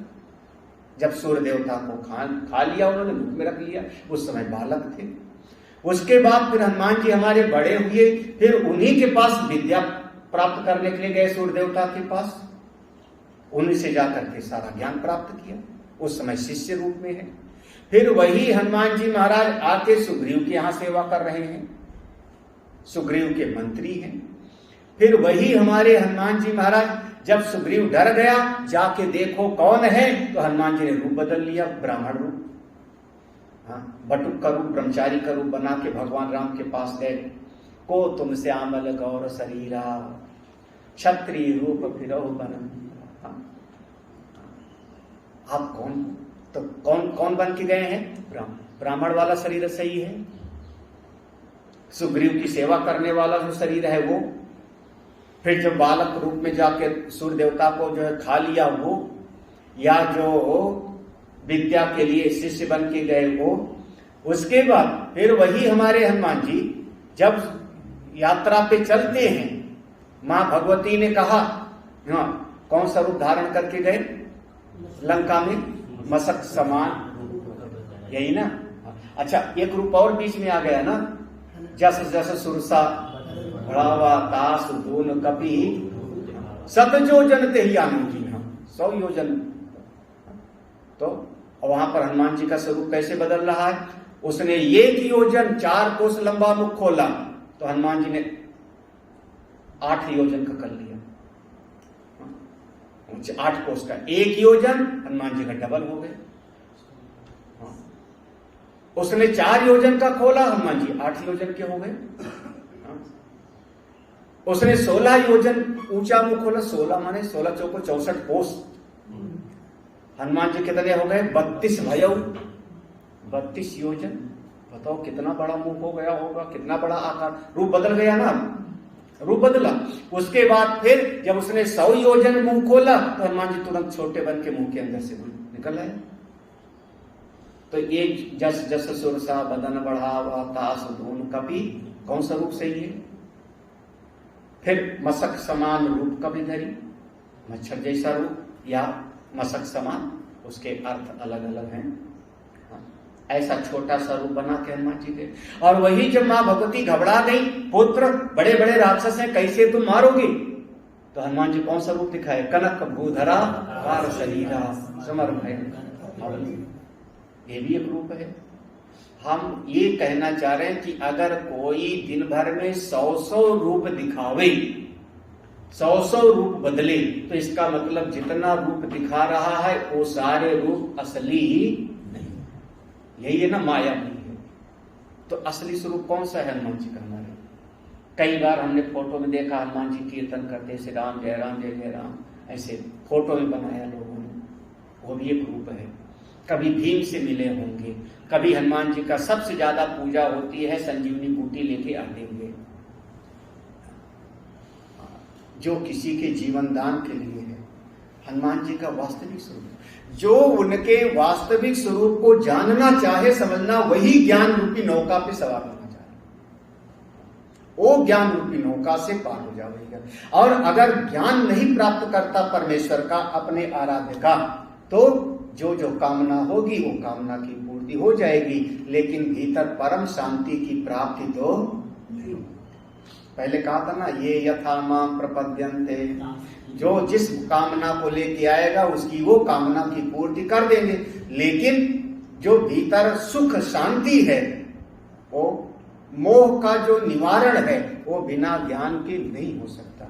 जब सूर्य देवता को खा लिया उन्होंने, मुख में रख लिया, उस समय बालक थे। उसके बाद फिर हनुमान जी हमारे बड़े हुए, फिर उन्हीं के पास विद्या प्राप्त करने के लिए गए सूर्य देवता के पास, उन्हीं से जाकर के सारा ज्ञान प्राप्त किया। उस समय शिष्य रूप में है। फिर वही हनुमान जी महाराज आके सुग्रीव के यहां सेवा कर रहे हैं, सुग्रीव के मंत्री हैं। फिर वही हमारे हनुमान जी महाराज जब सुग्रीव डर गया, जाके देखो कौन है, तो हनुमान जी ने रूप बदल लिया, ब्राह्मण रूप, बटुक का रूप, ब्रह्मचारी का रूप बना के भगवान राम के पास गए। को तुम श्यामल गौर शरीरा क्षत्रिय रूप फिरो बन। आप कौन? तो कौन बन के गए हैं? ब्राह्मण वाला शरीर सही है, सुग्रीव की सेवा करने वाला जो शरीर है वो। फिर जब बालक रूप में जाके सूर्य देवता को जो है खा लिया वो, या जो विद्या के लिए शिष्य बन के गए वो। उसके बाद फिर वही हमारे हनुमान जी जब यात्रा पे चलते हैं, मां भगवती ने कहा, कौन सा रूप धारण करके गए? लंका में मशक समान यही ना। अच्छा, एक रूप और बीच में आ गया ना, जस जस सुरसा बढ़ावा तास दोन कपि सत योजन ते ही आनंदी हम 100 योजन। तो वहां पर हनुमान जी का स्वरूप कैसे बदल रहा है? उसने 1 योजन 4 कोस लंबा मुख खोला तो हनुमान जी ने 8 योजन का कर लिया। 8 कोस का 1 योजन हनुमान जी का डबल हो गए। उसने 4 योजन का खोला, हनुमान जी 8 योजन के हो गए। उसने 16 योजन ऊंचा मुख खोला, 16 माने 16 चौको 64 कोस। हनुमान जी कितने हो गए? 32 भयऊ 32 योजन। बताओ कितना बड़ा मुंह हो गया होगा, कितना बड़ा आकार, रूप बदल गया ना, रूप बदला। उसके बाद फिर जब उसने 100 योजन मुंह खोला तो हनुमान जी तुरंत छोटे बन के मुंह के अंदर से निकल आए। तो एक जस जस सुरसा बदन बढ़ावा तास दोन कपि, कौन सा रूप सही है? फिर मशक समान रूप कपि धरी, मच्छर जैसा रूप या मशक समान, उसके अर्थ अलग अलग हैं। ऐसा छोटा सा रूप बना के हनुमान जी के। और वही जब मां भगवती घबरा गई, पुत्र बड़े बड़े राक्षस हैं, कैसे तुम मारोगे? तो हनुमान जी कौन सा रूप दिखाए? कनक भूधरा कार शरीरा समर भय। ये भी एक रूप है। हम ये कहना चाह रहे हैं कि अगर कोई दिन भर में 100 रूप दिखावे, 100 रूप बदले, तो इसका मतलब जितना रूप दिखा रहा है वो सारे रूप असली नहीं। यही है ना, माया नहीं है। तो असली स्वरूप कौन सा है हनुमान जी का? हमारे कई बार हमने फोटो में देखा हनुमान जी कीर्तन करते, श्री राम जय राम जय जय राम, ऐसे फोटो में बनाया लोगों ने, वो भी एक रूप है। कभी भीम से मिले होंगे, कभी हनुमान जी का सबसे ज्यादा पूजा होती है संजीवनी बूटी लेके आते हुए, जो किसी के जीवन दान के लिए है। हनुमान जी का वास्तविक स्वरूप, जो उनके वास्तविक स्वरूप को जानना चाहे, समझना, वही ज्ञान रूपी नौका पे सवार होना चाहे, वो ज्ञान रूपी नौका से पार हो जाएगा। और अगर ज्ञान नहीं प्राप्त करता परमेश्वर का, अपने आराध्य का, तो जो जो कामना होगी वो कामना की पूर्ति हो जाएगी, लेकिन भीतर परम शांति की प्राप्ति तो नहीं। पहले कहा था ना, ये यथा माम प्रपद्यन्ते, जो जिस कामना को लेके आएगा उसकी वो कामना की पूर्ति कर देंगे, लेकिन जो भीतर सुख शांति है, वो मोह का जो निवारण है, वो बिना ज्ञान के नहीं हो सकता।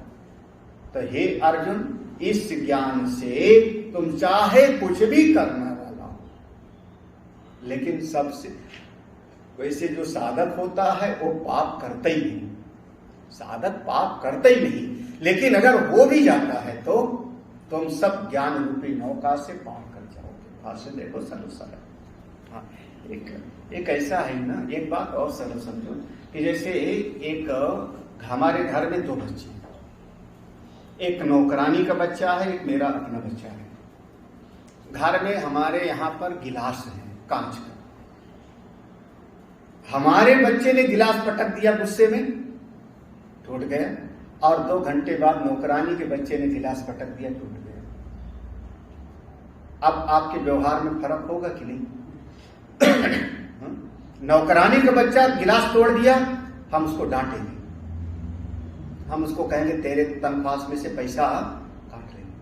तो हे अर्जुन, इस ज्ञान से तुम चाहे कुछ भी करना वाला हो, लेकिन सबसे वैसे जो साधक होता है वो पाप करता ही नहीं, साधक पाप करता ही नहीं, लेकिन अगर हो भी जाता है तो तुम सब ज्ञान रूपी नौका से पार कर जाओगे। भाष्य देखो सरल सरल। हाँ, एक ऐसा है ना, एक बात और सरल समझो कि जैसे एक हमारे घर में 2 बच्चे, एक नौकरानी का बच्चा है, एक मेरा अपना बच्चा है। घर में हमारे यहाँ पर गिलास है कांच का, हमारे बच्चे ने गिलास पटक दिया, गुस्से में टूट गया, और 2 घंटे बाद नौकरानी के बच्चे ने गिलास पटक दिया, टूट गया। अब आपके व्यवहार में फर्क होगा कि नहीं? नौकरानी का बच्चा गिलास तोड़ दिया, हम उसको डांटेंगे, हम उसको कहेंगे तेरे तनख्वाह में से पैसा काट लेंगे,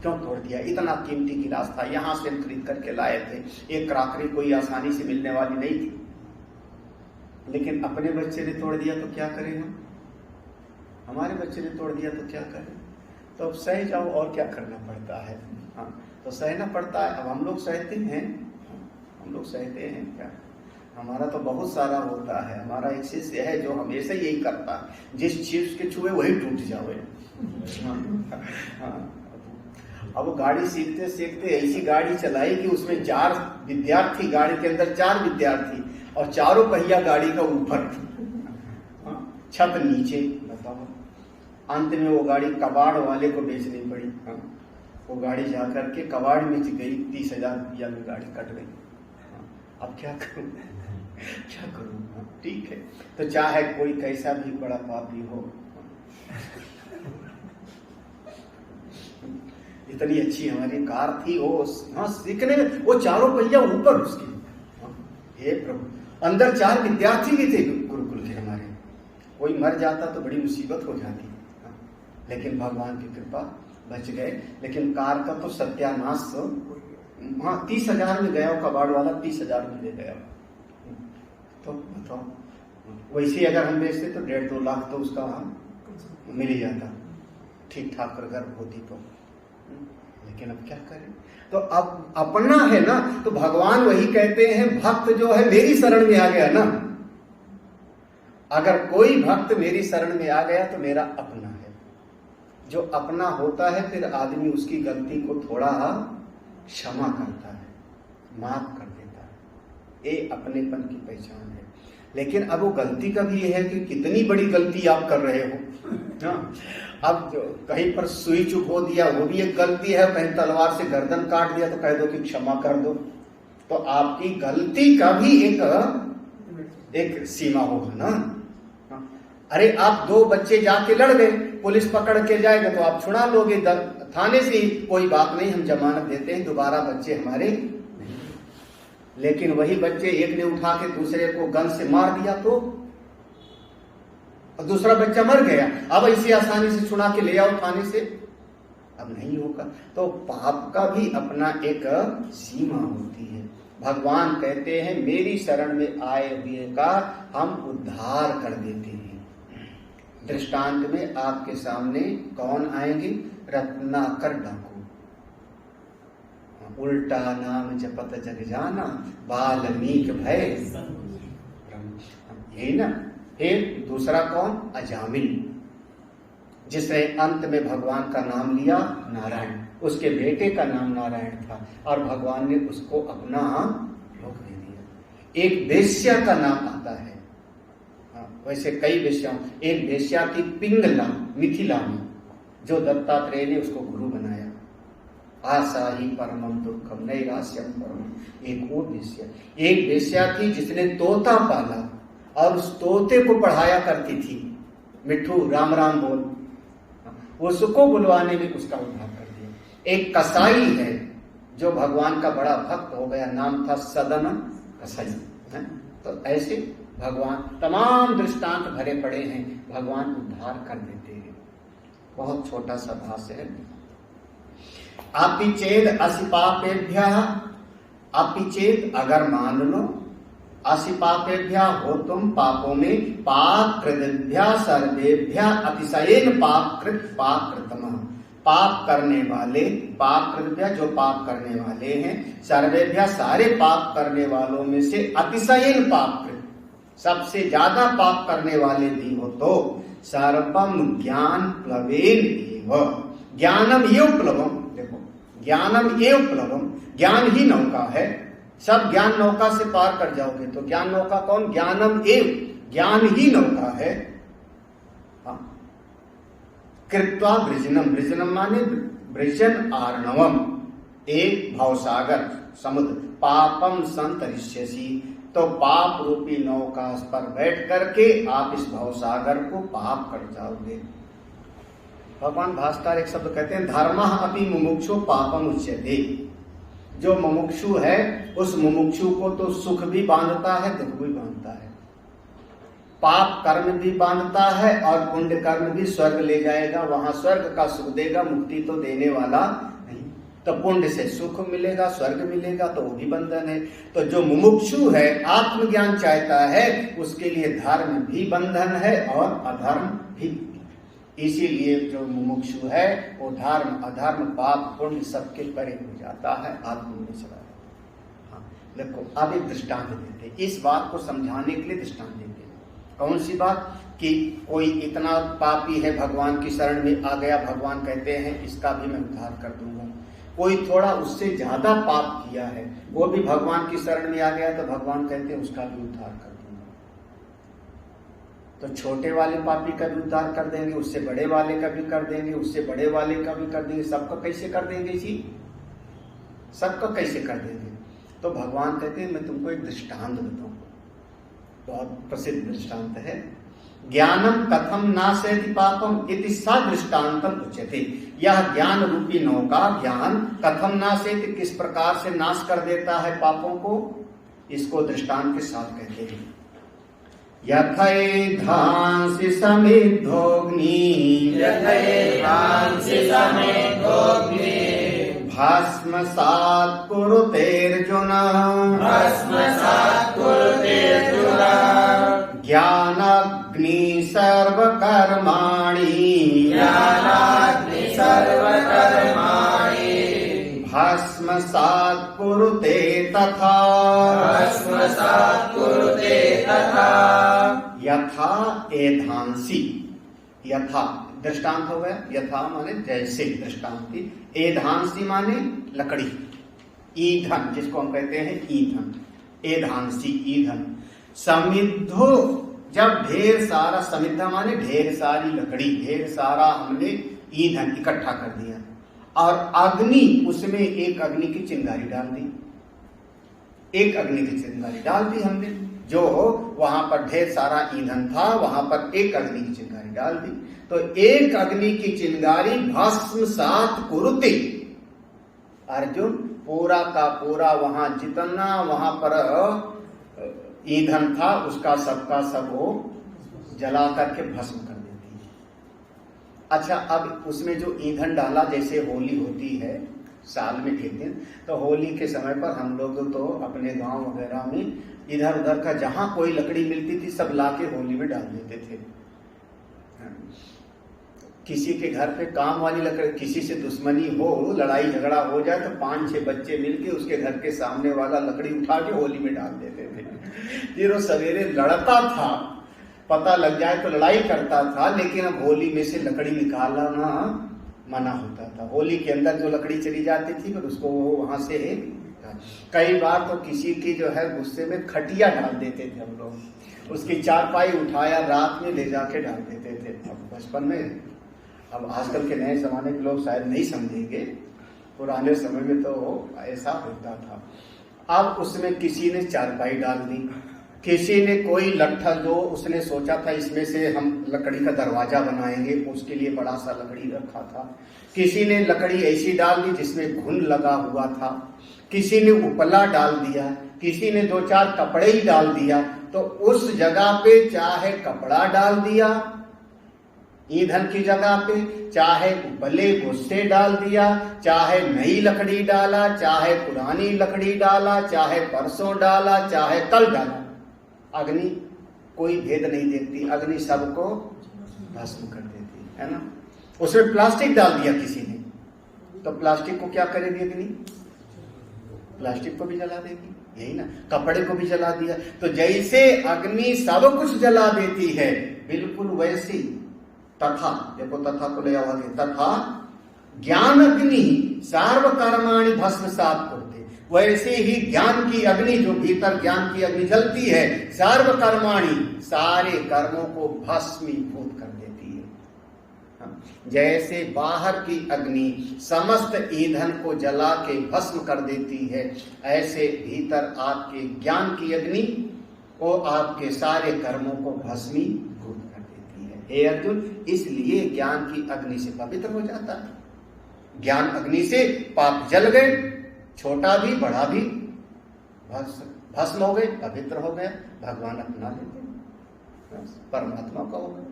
क्यों तोड़ दिया? इतना कीमती गिलास था, यहां से हम खरीद करके लाए थे, एक क्राकरी कोई आसानी से मिलने वाली नहीं थी। लेकिन अपने बच्चे ने तोड़ दिया तो क्या करें हम? हमारे बच्चे ने तोड़ दिया तो क्या करें? तो अब सह जाओ, और क्या करना पड़ता है। हाँ, तो सहना पड़ता है। अब हम लोग सहते हैं, हम लोग सहते हैं क्या? हमारा तो बहुत सारा होता है, हमारा एक शिष्य है जो हमेशा यही करता है, जिस चीज के छुए वही टूट जावे। अब गाड़ी सीखते सीखते ऐसी गाड़ी चलाई कि उसमें 4 विद्यार्थी, गाड़ी के अंदर 4 विद्यार्थी, और चारों पहिया गाड़ी का ऊपर, छत नीचे। बताओ, अंत में वो गाड़ी कबाड़ वाले को बेचनी पड़ी। वो गाड़ी जाकर के कबाड़ में गई, 30,000 रुपया में गाड़ी कट गई। अब क्या करूं, क्या करूं? ठीक है, तो चाहे कोई कैसा भी बड़ा पापी हो, इतनी अच्छी हमारी कार थी, वो हाँ सीखने में, वो चारों पहिया ऊपर उसके, हे प्रभु, अंदर 4 विद्यार्थी भी थे गुरुकुल के हमारे, कोई मर जाता तो बड़ी मुसीबत हो जाती, लेकिन भगवान की कृपा बच गए। लेकिन कार का तो सत्यानाश, वहां 30,000 में गया, कबाड़ वाला 30,000 में ले गया। तो बताओ, वैसे अगर हम बेचते तो 1.5-2 लाख तो उसका मिल ही जाता, ठीक ठाक अगर होती तो। लेकिन अब क्या करें, तो अब अपना है ना, तो भगवान वही कहते हैं, भक्त जो है मेरी शरण में आ गया ना, अगर कोई भक्त मेरी शरण में आ गया तो मेरा अपना है। जो अपना होता है फिर आदमी उसकी गलती को थोड़ा क्षमा करता है, माफ कर देता है, ये अपनेपन की पहचान है। लेकिन अब वो गलती का भी ये है कि कितनी बड़ी गलती आप कर रहे हो ना। अब जो कहीं पर सुई चुप हो दिया वो भी एक गलती है, कहीं तलवार से गर्दन काट दिया तो कह दो कि क्षमा कर दो। तो आपकी गलती का भी एक सीमा होगा ना। अरे आप 2 बच्चे जाके लड़ गए, पुलिस पकड़ के जाएगा तो आप छुड़ा लोगे थाने से ही, कोई बात नहीं, हम जमानत देते हैं, दोबारा बच्चे हमारे। लेकिन वही बच्चे एक ने उठा के दूसरे को गन से मार दिया तो दूसरा बच्चा मर गया, अब ऐसी आसानी से छुड़ा के ले आओ थाने से, अब नहीं होगा। तो पाप का भी अपना एक सीमा होती है। भगवान कहते हैं मेरी शरण में आए हुए का हम उद्धार कर देते हैं। दृष्टांत में आपके सामने कौन आएंगे? रत्नाकर डाकू, उल्टा नाम जपत जग जाना, वाल्मीकि भय यही ना। फिर दूसरा कौन? अजामिल, जिसने अंत में भगवान का नाम लिया नारायण, उसके बेटे का नाम नारायण था और भगवान ने उसको अपना लोक दे दिया। एक वेश्या का नाम आता है, वैसे कई वेश्याओं, एक वेश्या थी पिंगला मिथिला में, जो दत्तात्रेय ने उसको गुरु बनाया। आशा ही परमम दुर्गम नैराश्यम परम, एक और वेश्या। एक वेश्या थी जिसने तोता पाला और उस तोते को पढ़ाया करती थी, मिठू राम राम बोल, उसको बुलवाने में उसका उद्धार कर दिया। एक कसाई है जो भगवान का बड़ा भक्त हो गया, नाम था सदन कसाई। तो ऐसे भगवान तमाम दृष्टांत भरे पड़े हैं, भगवान उद्धार कर देते हैं। बहुत छोटा सा भाष्य है। अपिचेद असि पापेभ्य, अपिचेद अगर मान लो, असि पापेभ्य हो तुम पापों में, पाप कृतभ्य सर्वेभ्य अतिशयेन पाप कृत पाप कृतम, पाप करने वाले, पाप कृतभ्य जो पाप करने वाले हैं, सर्वेभ्य सारे पाप करने वालों में से, अतिशयेन पाप कृत सबसे ज्यादा पाप करने वाले भी हो तो, सर्वम ज्ञान प्लवेन एव, ज्ञानम एव प्लवम, देखो ज्ञानम एव प्लवम, ज्ञान ही नौका है, सब ज्ञान नौका से पार कर जाओगे। तो ज्ञान नौका कौन? ज्ञानम एव, ज्ञान ही नौका है। कृत्वा वृजनम, वृजनम माने वृजन आर्णवम, एक भवसागर समुद्र, पापम संतरिष्यसि, तो पाप रूपी नौका पर बैठ करके आप इस भवसागर को पाप कर जाओगे। भगवान भास्कर एक शब्द कहते हैं, धर्मः अपि मुमुक्षु पापम उच्यते, जो मुमुक्षु है उस मुमुक्षु को तो सुख भी बांधता है, दुख भी बांधता है, पाप कर्म भी बांधता है और पुण्य कर्म भी स्वर्ग ले जाएगा, वहां स्वर्ग का सुख देगा, मुक्ति तो देने वाला नहीं। तो पुण्य से सुख मिलेगा, स्वर्ग मिलेगा, तो वो भी बंधन है। तो जो मुमुक्षु है, आत्मज्ञान चाहता है, उसके लिए धर्म भी बंधन है और अधर्म भी। इसीलिए जो मुमुक्षु है वो धर्म अधर्म पाप पुण्य सबके परे हो जाता है, आत्म में चला जाता है। देखो अब एक दृष्टांत देते हैं, इस बात को समझाने के लिए दृष्टांत देते हैं। कौन सी बात? कि कोई इतना पापी है, भगवान की शरण में आ गया, भगवान कहते हैं इसका भी मैं उद्धार कर दूंगा। कोई थोड़ा उससे ज्यादा पाप किया है, वो भी भगवान की शरण में आ गया, तो भगवान कहते हैं उसका भी उद्धार कर दूंगा। तो छोटे वाले पापी का भी उद्धार कर देंगे, उससे बड़े वाले का भी कर देंगे, उससे बड़े वाले का भी कर देंगे, सबका कैसे कर देंगे जी? सबका कैसे कर देंगे? तो भगवान कहते हैं मैं तुमको एक दृष्टांत बताऊं, बहुत प्रसिद्ध दृष्टांत है। ज्ञानम कथम नाशयति पापम इति सा दृष्टांतम उच्यते। यह ज्ञान रूपी नौका, ज्ञान कथम नाशयति, किस प्रकार से नाश कर देता है पापों को। इसको दृष्टांत के साथ कहते हैं। यथैधांसि समिद्धोऽग्नि यथैधांसि समिद्धोऽग्नि भस्मसात् कुरुतेऽर्जुन भस्मसात् कुरुतेऽर्जुन ज्ञानाग्नि सर्वकर्माणि ज्ञानाग्नि सर्वकर्माणि भस्मसात् कुरुते तथा भस्मसात् कुरुते तथा यथा एधांसी। यथा दृष्टांत हो गया, यथा माने जैसे दृष्टांति, एधांसी माने लकड़ी, ईंधन जिसको हम कहते हैं ईंधन, एधांसी ईंधन। समिद्धो जब ढेर सारा, समिद्धा माने ढेर सारी लकड़ी, ढेर सारा हमने ईंधन इकट्ठा कर दिया, और अग्नि, उसमें एक अग्नि की चिंगारी डाल दी, एक अग्नि की चिंगारी डाल दी हमने, जो वहां पर ढेर सारा ईंधन था वहां पर एक अग्नि की चिंगारी डाल दी, तो एक अग्नि की चिंगारी भस्मसात् कुरुते। अर्जुन पूरा का पूरा वहां जितना वहां पर ईंधन था उसका सबका सब वो जला करके भस्म कर देती है। अच्छा, अब उसमें जो ईंधन डाला, जैसे होली होती है साल में एक दिन, तो होली के समय पर हम लोग तो अपने गांव वगैरह में इधर उधर का जहां कोई लकड़ी मिलती थी सब लाके होली में डाल देते थे। किसी के घर पे काम वाली लकड़ी, किसी से दुश्मनी हो, लड़ाई झगड़ा हो जाए तो 5-6 बच्चे मिलके उसके घर के सामने वाला लकड़ी उठा के होली में डाल देते थे। फिर वो सवेरे लड़ता था, पता लग जाए तो लड़ाई करता था, लेकिन अब होली में से लकड़ी निकालना मना होता था। होली के अंदर जो लकड़ी चली जाती थी फिर उसको वो वहां से कई बार तो किसी की जो है गुस्से में खटिया डाल देते थे हम लोग, उसकी चारपाई उठाया रात में ले जाके डाल देते थे। अब बचपन में, अब आजकल के नए जमाने के लोग शायद नहीं समझेंगे, पुराने समय में तो ऐसा होता था। अब उसमें किसी ने चारपाई डाल दी, किसी ने कोई लट्ठा, जो उसने सोचा था इसमें से हम लकड़ी का दरवाजा बनाएंगे, उसके लिए बड़ा सा लकड़ी रखा था। किसी ने लकड़ी ऐसी डाल दी जिसमें घुन लगा हुआ था, किसी ने उपला डाल दिया, किसी ने 2-4 कपड़े ही डाल दिया। तो उस जगह पे चाहे कपड़ा डाल दिया ईंधन की जगह पे, चाहे उपले गुस्से डाल दिया, चाहे नई लकड़ी डाला, चाहे पुरानी लकड़ी डाला, चाहे परसों डाला, चाहे कल डाला, अग्नि कोई भेद नहीं देखती, अग्नि सबको भस्म कर देती है ना। उसमें प्लास्टिक डाल दिया किसी ने, तो प्लास्टिक को क्या करेगी अग्नि? प्लास्टिक को भी जला देगी, यही ना। कपड़े को भी जला दिया, तो जैसे अग्नि सब कुछ जला देती है, बिल्कुल वैसी तथा, देखो तथा को ले आओगे, तथा ज्ञान अग्नि सर्वकर्माणि भस्मसात् कुरुते, वैसे ही ज्ञान की अग्नि, जो भीतर ज्ञान की अग्नि जलती है, सर्वकर्माणि सारे कर्मों को भस्मीभूत कर देती है। जैसे बाहर की अग्नि समस्त ईंधन को जला के भस्म कर देती है, ऐसे भीतर आपके ज्ञान की अग्नि वो आपके सारे कर्मों को भस्मीभूत कर देती है। हे अर्जुन, इसलिए ज्ञान की अग्नि से पवित्र हो जाता है। ज्ञान अग्नि से पाप जल गए, छोटा भी बड़ा भी भस्म हो गए, पवित्र हो गया, भगवान अपना लेते, परमात्मा का हो गया।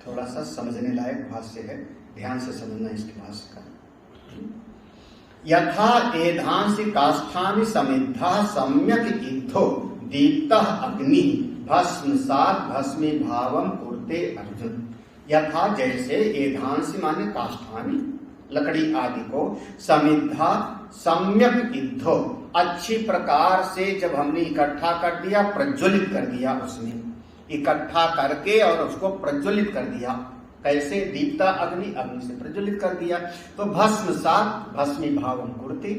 थोड़ा सा समझने लायक भाष्य है, ध्यान से समझना इसके भाष्य का। यथा एधांसि काष्ठानि समिद्धा सम्यक इद्धो दीप्तः अग्नि भस्मसात् भस्मीभावं कुरुते अर्जुन। यथा जैसे, एधांसि माने काष्ठानि लकड़ी आदि को, समिद्धा सम्यक इद्धो अच्छी प्रकार से जब हमने इकट्ठा कर दिया, प्रज्वलित कर दिया, उसमें इकट्ठा करके और उसको प्रज्वलित कर दिया। कैसे? दीप्ता अग्नि, अग्नि से प्रज्वलित कर दिया। तो भस्मसात् भस्मीभावं कुरुते,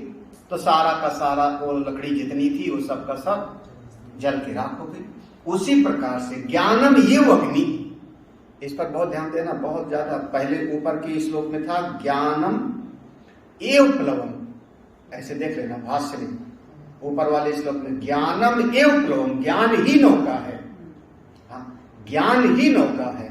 तो सारा का सारा वो लकड़ी जितनी थी वो सब का सब जल के राख हो गई। उसी प्रकार से ज्ञानम एव अग्नि, इस पर बहुत ध्यान देना, बहुत ज्यादा। पहले ऊपर की श्लोक में था ज्ञानम एव प्लवम, ऐसे देख लेना भाष्य में, ऊपर वाले श्लोक में ज्ञानम एव प्लवम, ज्ञान ही नौका है, ज्ञान ही नौका है,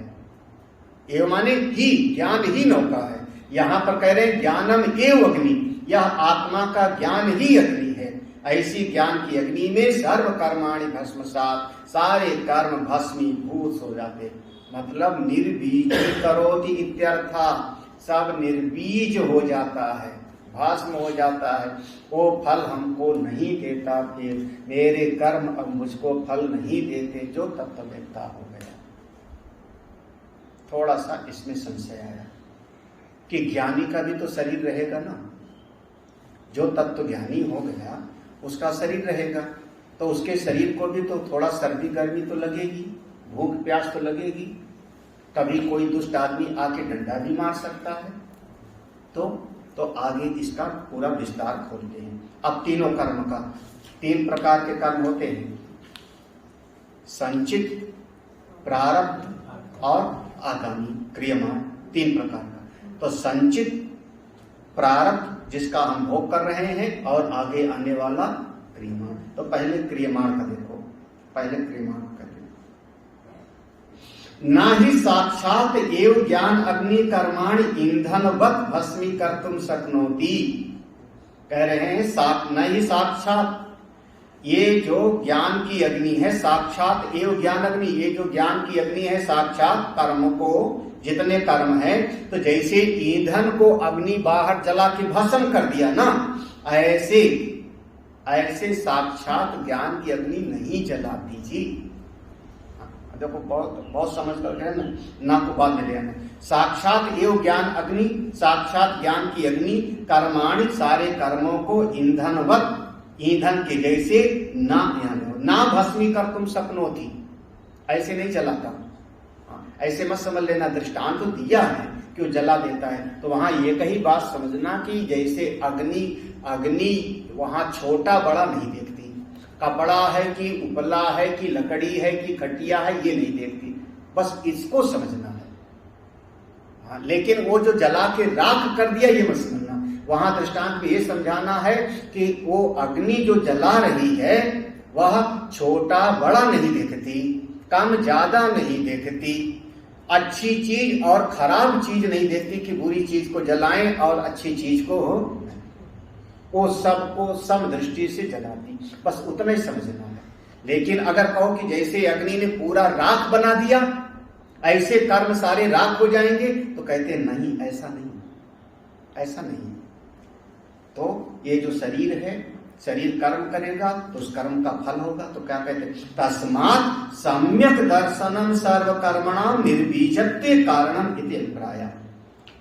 एव माने ही, ज्ञान ही नौका है। यहां पर कह रहे हैं ज्ञानम एव अग्नि, यह आत्मा का ज्ञान ही अग्नि है। ऐसी ज्ञान की अग्नि में सर्व कर्माणि भस्मसात्, सारे कर्म भस्मीभूत हो जाते। मतलब निर्बीज करोति इत्यर्था, सब निर्बीज हो जाता है, भस्म हो जाता है। वो फल हमको नहीं देता, फिर मेरे कर्म अब मुझको फल नहीं देते, जो तत्ववेत्ता हो गया। थोड़ा सा इसमें संशय आया कि ज्ञानी का भी तो शरीर रहेगा ना, जो तत्व ज्ञानी हो गया उसका शरीर रहेगा, तो उसके शरीर को भी तो थोड़ा सर्दी गर्मी तो लगेगी, भूख प्यास तो लगेगी, कभी कोई दुष्ट आदमी आके डंडा भी मार सकता है। तो आगे इसका पूरा विस्तार खोलते हैं। अब तीनों कर्म का, 3 प्रकार के कर्म होते हैं, संचित, प्रारब्ध और आगामी क्रियमाण, 3 प्रकार का। तो संचित प्रारब्ध जिसका हम भोग कर रहे हैं, और आगे आने वाला क्रियमाण। तो पहले क्रियमाण का देखो, पहले क्रियमाण का देखो। ना ही साक्षात एव ज्ञान अग्नि कर्माणि ईंधनवत् भस्मीकर्तुं शक्नोति। कह रहे हैं न ही साक्षात, ये जो ज्ञान की अग्नि है, साक्षात एव ज्ञान अग्नि, ये जो ज्ञान की अग्नि है साक्षात कर्म को, जितने कर्म है, तो जैसे ईंधन को अग्नि बाहर जला के भस्म कर दिया ना, ऐसे साक्षात ज्ञान की अग्नि नहीं जलाती जी। देखो बहुत समझ कर ना को बात में ले आना। साक्षात एव ज्ञान अग्नि, साक्षात ज्ञान की अग्नि कर्माणि, सारे कर्मों को ईंधनवत्, ईंधन के जैसे ना भस्मीकर्तुं शक्नोति, ऐसे नहीं जलाता। ऐसे मत समझ लेना, दृष्टांत तो दिया है कि वो जला देता है, तो वहां ये कही बात समझना कि जैसे अग्नि वहां छोटा बड़ा नहीं देखती, कपड़ा है कि उपला है कि लकड़ी है कि खटिया है, ये नहीं देखती, बस इसको समझना है। हाँ, लेकिन वो जो जला के राख कर दिया ये मत समझना। वहां दृष्टांत में ये समझाना है कि वो अग्नि जो जला रही है वह छोटा बड़ा नहीं देखती, कम ज्यादा नहीं देखती, अच्छी चीज और खराब चीज नहीं देखती कि बुरी चीज को जलाएं और अच्छी चीज को, वो सबको सम दृष्टि से जलाती, बस उतना ही समझना है। लेकिन अगर कहो कि जैसे अग्नि ने पूरा राख बना दिया, ऐसे कर्म सारे राख हो जाएंगे, तो कहते हैं नहीं, ऐसा नहीं, ऐसा नहीं। तो ये जो शरीर है, शरीर कर्म करेगा तो उस कर्म का फल होगा। तो क्या कहते हैं, तस्मात् सम्यक दर्शनम सर्व कर्मणाम निर्बीजत्वे कारणम इति अभिप्राय।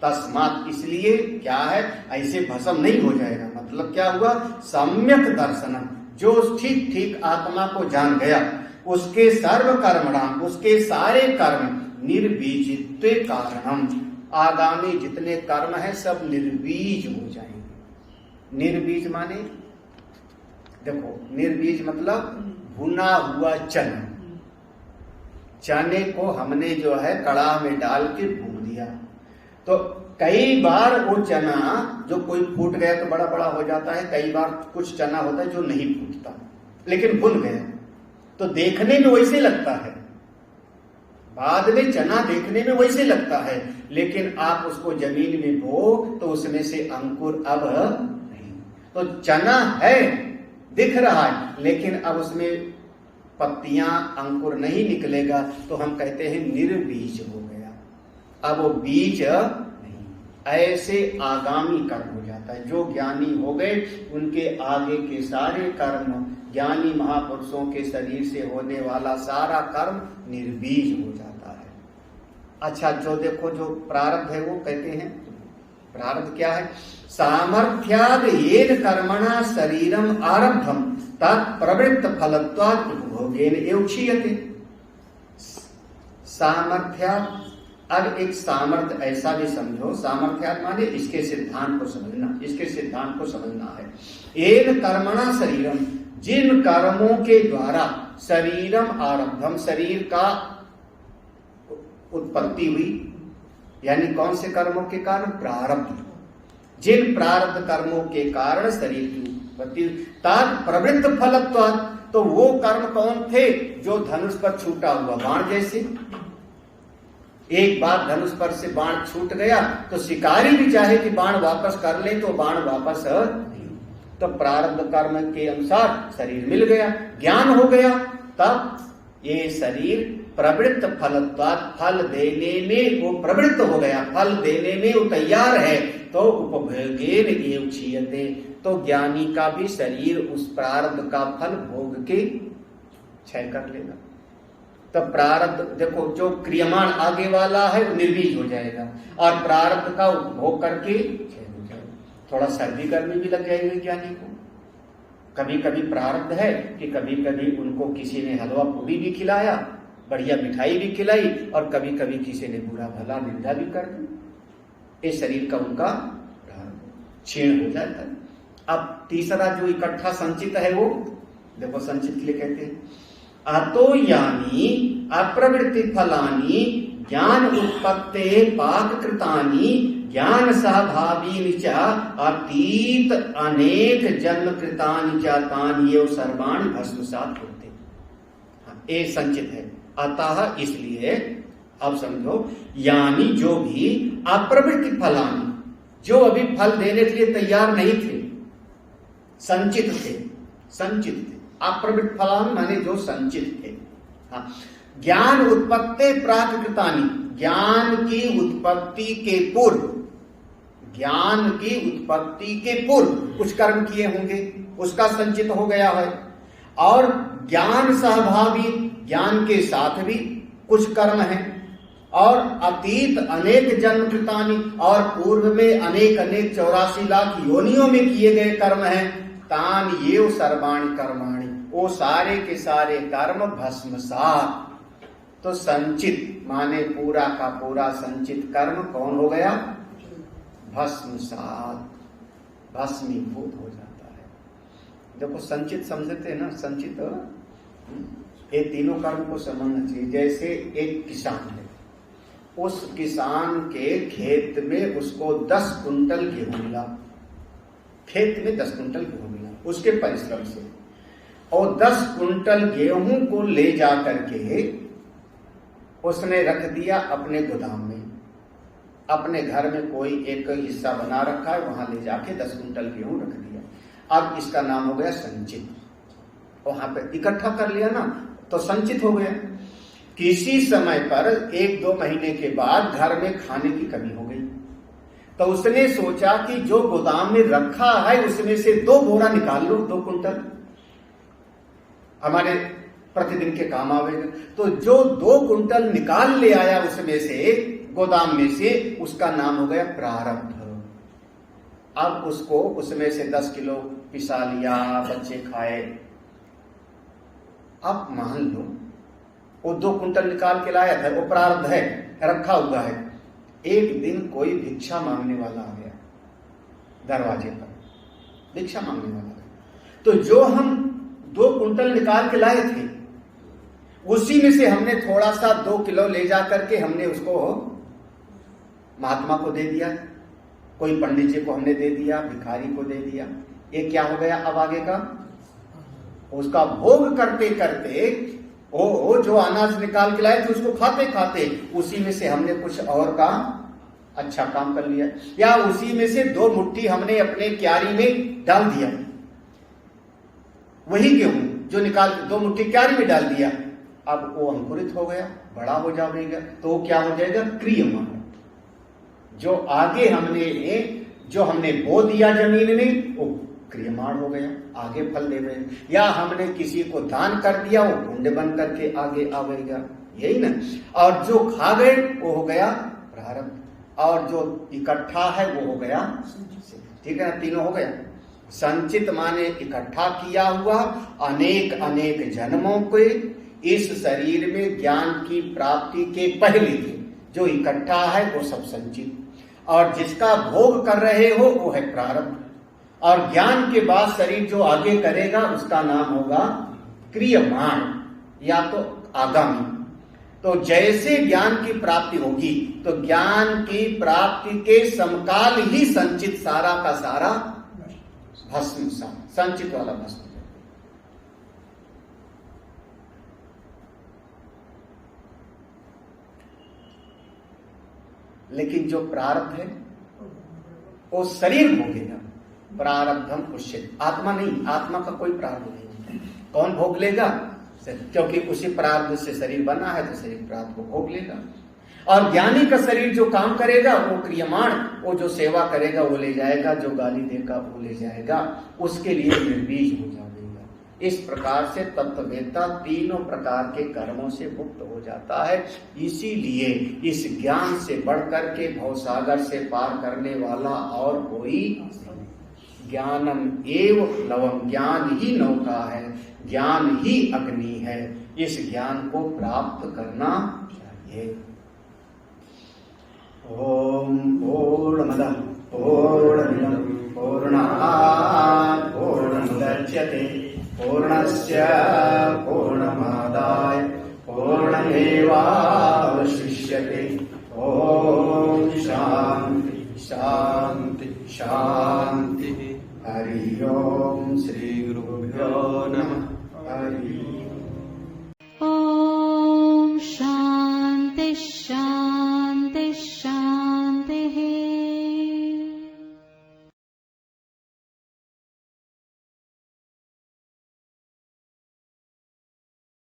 तस्मात् इसलिए क्या है, ऐसे भस्म नहीं हो जाएगा। मतलब क्या हुआ, सम्यक दर्शनम, जो ठीक ठीक आत्मा को जान गया, उसके सर्व कर्मणाम, उसके सारे कर्म निर्बीजत्वे कारणम, आगामी जितने कर्म है सब निर्बीज हो जाएंगे। निर्बीज माने देखो, निर्बीज मतलब भुना हुआ चना। चने को हमने जो है कड़ाह में डाल के भून दिया, तो कई बार वो चना जो कोई फूट गया तो बड़ा बड़ा हो जाता है, कई बार कुछ चना होता है जो नहीं फूटता, लेकिन भुन गया तो देखने में वैसे लगता है, बाद में चना देखने में वैसे लगता है, लेकिन आप उसको जमीन में बो तो उसमें से अंकुर अब नहीं। तो चना है, दिख रहा है, लेकिन अब उसमें पत्तियां, अंकुर नहीं निकलेगा, तो हम कहते हैं निर्बीज हो गया, अब वो बीज नहीं। ऐसे आगामी कर्म हो जाता है। जो ज्ञानी हो गए उनके आगे के सारे कर्म, ज्ञानी महापुरुषों के शरीर से होने वाला सारा कर्म निर्बीज हो जाता है। अच्छा, जो देखो जो प्रारब्ध है वो कहते हैं, प्रारब्ध क्या है, सामर्थ्याद येन कर्मणा शरीरम आरब्धम तत्प्रवृत्त फलत्वात् उपभोगेन एव क्षीयते। सामर्थ्याद, अब एक सामर्थ्य ऐसा भी समझो, सामर्थ्याद माने इसके सिद्धांत को समझना, इसके सिद्धांत को समझना है। येन कर्मणा शरीरम, जिन कर्मों के द्वारा शरीरम आरब्धम, शरीर का उत्पत्ति हुई, यानी कौन से कर्मों के कारण, प्रारब्ध, जिन प्रारब्ध कर्मों के कारण शरीर की उत्पत्ति, तत् प्रवृत्त फलत्वात्, तो वो कर्म कौन थे, जो धनुष पर छूटा हुआ बाण जैसे। एक बार धनुष पर से बाण छूट गया तो शिकारी भी चाहे कि बाण वापस कर ले तो बाण वापस नहीं। तो प्रारब्ध कर्म के अनुसार शरीर मिल गया, ज्ञान हो गया, तब ये शरीर प्रवृत्त फलत्वात्, फल देने में वो प्रवृत्त हो गया, फल देने में वो तैयार है। तो उपभोगेन एव क्षीयते, तो ज्ञानी का भी शरीर उस प्रारब्ध का फल भोग के क्षय कर लेगा। तो प्रारब्ध देखो, जो क्रियमाण आगे वाला है वो निर्बीज हो जाएगा, और प्रारब्ध का उपभोग करके क्षय हो जाएगा। थोड़ा सर्दी गर्मी भी लग जाएगी ज्ञानी को। कभी कभी प्रारब्ध है कि कभी कभी उनको किसी ने हलवा पूरी भी खिलाया, बढ़िया मिठाई भी खिलाई, और कभी कभी किसी ने बुरा भला निंदा भी कर दी। इस शरीर का उनका क्षीण हो जाता है। अब तीसरा जो इकट्ठा संचित है वो देखो, संचित के लिए कहते हैं अतो यानी अप्रवृत्ति फलानी ज्ञान उत्पत्ते पाक कृतानी ज्ञान सहभावी च अतीत अनेक जन्म कृतानि च तानि एव सर्वाणि भस्मसात् होते। ये संचित है। अतः इसलिए अब समझो, यानी जो भी अप्रवृत्ति फलानी, जो अभी फल देने के लिए तैयार नहीं थे, संचित थे, संचित थे। अप्रवृत्त फलानी माने जो संचित थे। हाँ, ज्ञान उत्पत्ति प्राकृतानी, ज्ञान की उत्पत्ति के पूर्व, ज्ञान की उत्पत्ति के पूर्व कुछ कर्म किए होंगे, उसका संचित हो गया है। और ज्ञान सहभावी, ज्ञान के साथ भी कुछ कर्म है। और अतीत अनेक जन्म कृतानि, और पूर्व में अनेक अनेक 84 लाख योनियों में किए गए कर्म हैं। तान ये सर्वाणि कर्माणि, वो सारे के सारे कर्म भस्मसात्। तो संचित माने पूरा का पूरा संचित कर्म कौन हो गया? भस्मसात्, भस्मीभूत हो जाता है। देखो संचित समझते हैं ना, संचित ये तीनों कर्म को समझना चाहिए। जैसे एक किसान है, उस किसान के खेत में उसको 10 कुंटल गेहूं मिला, खेत में 10 कुंटल गेहूं मिला उसके परिश्रम से, और 10 कुंटल गेहूं को ले जा करके उसने रख दिया अपने गोदाम में। अपने घर में कोई एक हिस्सा बना रखा है, वहां ले जाके 10 कुंटल गेहूं रख दिया। अब इसका नाम हो गया संचित। वहां पे इकट्ठा कर लिया ना, तो संचित हो गया। किसी समय पर 1-2 महीने के बाद घर में खाने की कमी हो गई, तो उसने सोचा कि जो गोदाम में रखा है उसमें से 2 बोरा निकाल लो, 2 कुंटल हमारे प्रतिदिन के काम आवेगा। तो जो 2 कुंटल निकाल ले आया उसमें से, गोदाम में से, उसका नाम हो गया प्रारब्ध। अब उसको उसमें से 10 किलो पिसा लिया, बच्चे खाए। अब मान लो वो 2 कुंटल निकाल के लाया था, वो प्रारब्ध है, रखा हुआ है। एक दिन कोई भिक्षा मांगने वाला आ गया दरवाजे पर, भिक्षा मांगने वाला गया। तो जो हम 2 कुंटल निकाल के लाए थे, उसी में से हमने थोड़ा सा 2 किलो ले जा करके हमने उसको महात्मा को दे दिया, कोई पंडित जी को हमने दे दिया, भिखारी को दे दिया। ये क्या हो गया? अब आगे का उसका भोग करते करते वो जो अनाज निकाल के लाए थे उसको खाते खाते उसी में से हमने कुछ और का अच्छा काम कर लिया, या उसी में से 2 मुट्ठी हमने अपने क्यारी में डाल दिया। वही गेहूं जो निकाल के 2 मुट्ठी क्यारी में डाल दिया, अब वो अंकुरित हो गया, बड़ा हो जाएगा। तो वो क्या हो जाएगा? क्रियमाण। जो आगे हमने बो दिया जमीन में, वो क्रियमाण हो गया, आगे फल दे रहे। या हमने किसी को दान कर दिया, वो पुण्य बन करके आगे आवेगा, यही ना। और जो खा गए वो हो गया प्रारब्ध, और जो इकट्ठा है वो हो गया, ठीक है ना, तीनों हो गया। संचित माने इकट्ठा किया हुआ अनेक अनेक जन्मों के इस शरीर में ज्ञान की प्राप्ति के पहले थे, जो इकट्ठा है वो सब संचित। और जिसका भोग कर रहे हो वो है प्रारब्ध। और ज्ञान के बाद शरीर जो आगे करेगा उसका नाम होगा क्रियमाण, या तो आगामी। तो जैसे ज्ञान की प्राप्ति होगी, तो ज्ञान की प्राप्ति के समकाल ही संचित सारा का सारा भस्म, संचित वाला भस्म। लेकिन जो प्रारब्ध है वो शरीर भोगेगा, प्रारब्धम उच्यते। आत्मा नहीं, आत्मा का कोई प्रारब्ध नहीं। कौन भोग लेगा? क्योंकि उसी प्रारब्ध से शरीर बना है, तो शरीर प्रारब्ध को भोग लेगा। और ज्ञानी का शरीर जो काम करेगा वो क्रियमाण, वो जो सेवा करेगा वो ले जाएगा, जो गाली देगा वो ले जाएगा, उसके लिए निर्बीज हो जाएगा। इस प्रकार से तत्ववेत्ता तीनों प्रकार के कर्मों से मुक्त हो जाता है। इसीलिए इस ज्ञान से बढ़कर के भवसागर से पार करने वाला और कोई, ज्ञानम एव लवम, ज्ञान ही नौका है, ज्ञान ही अग्नि है। इस ज्ञान को प्राप्त करना चाहिए। ओम पूर्णमदः पूर्णमिदं पूर्णात् पूर्णमुदच्यते पूर्णस्य पूर्णमादाय पूर्णमेवावशिष्यते। ओम शांति शांति शांति। हरि ओम। श्री गुरुभ्यो नमः। हरि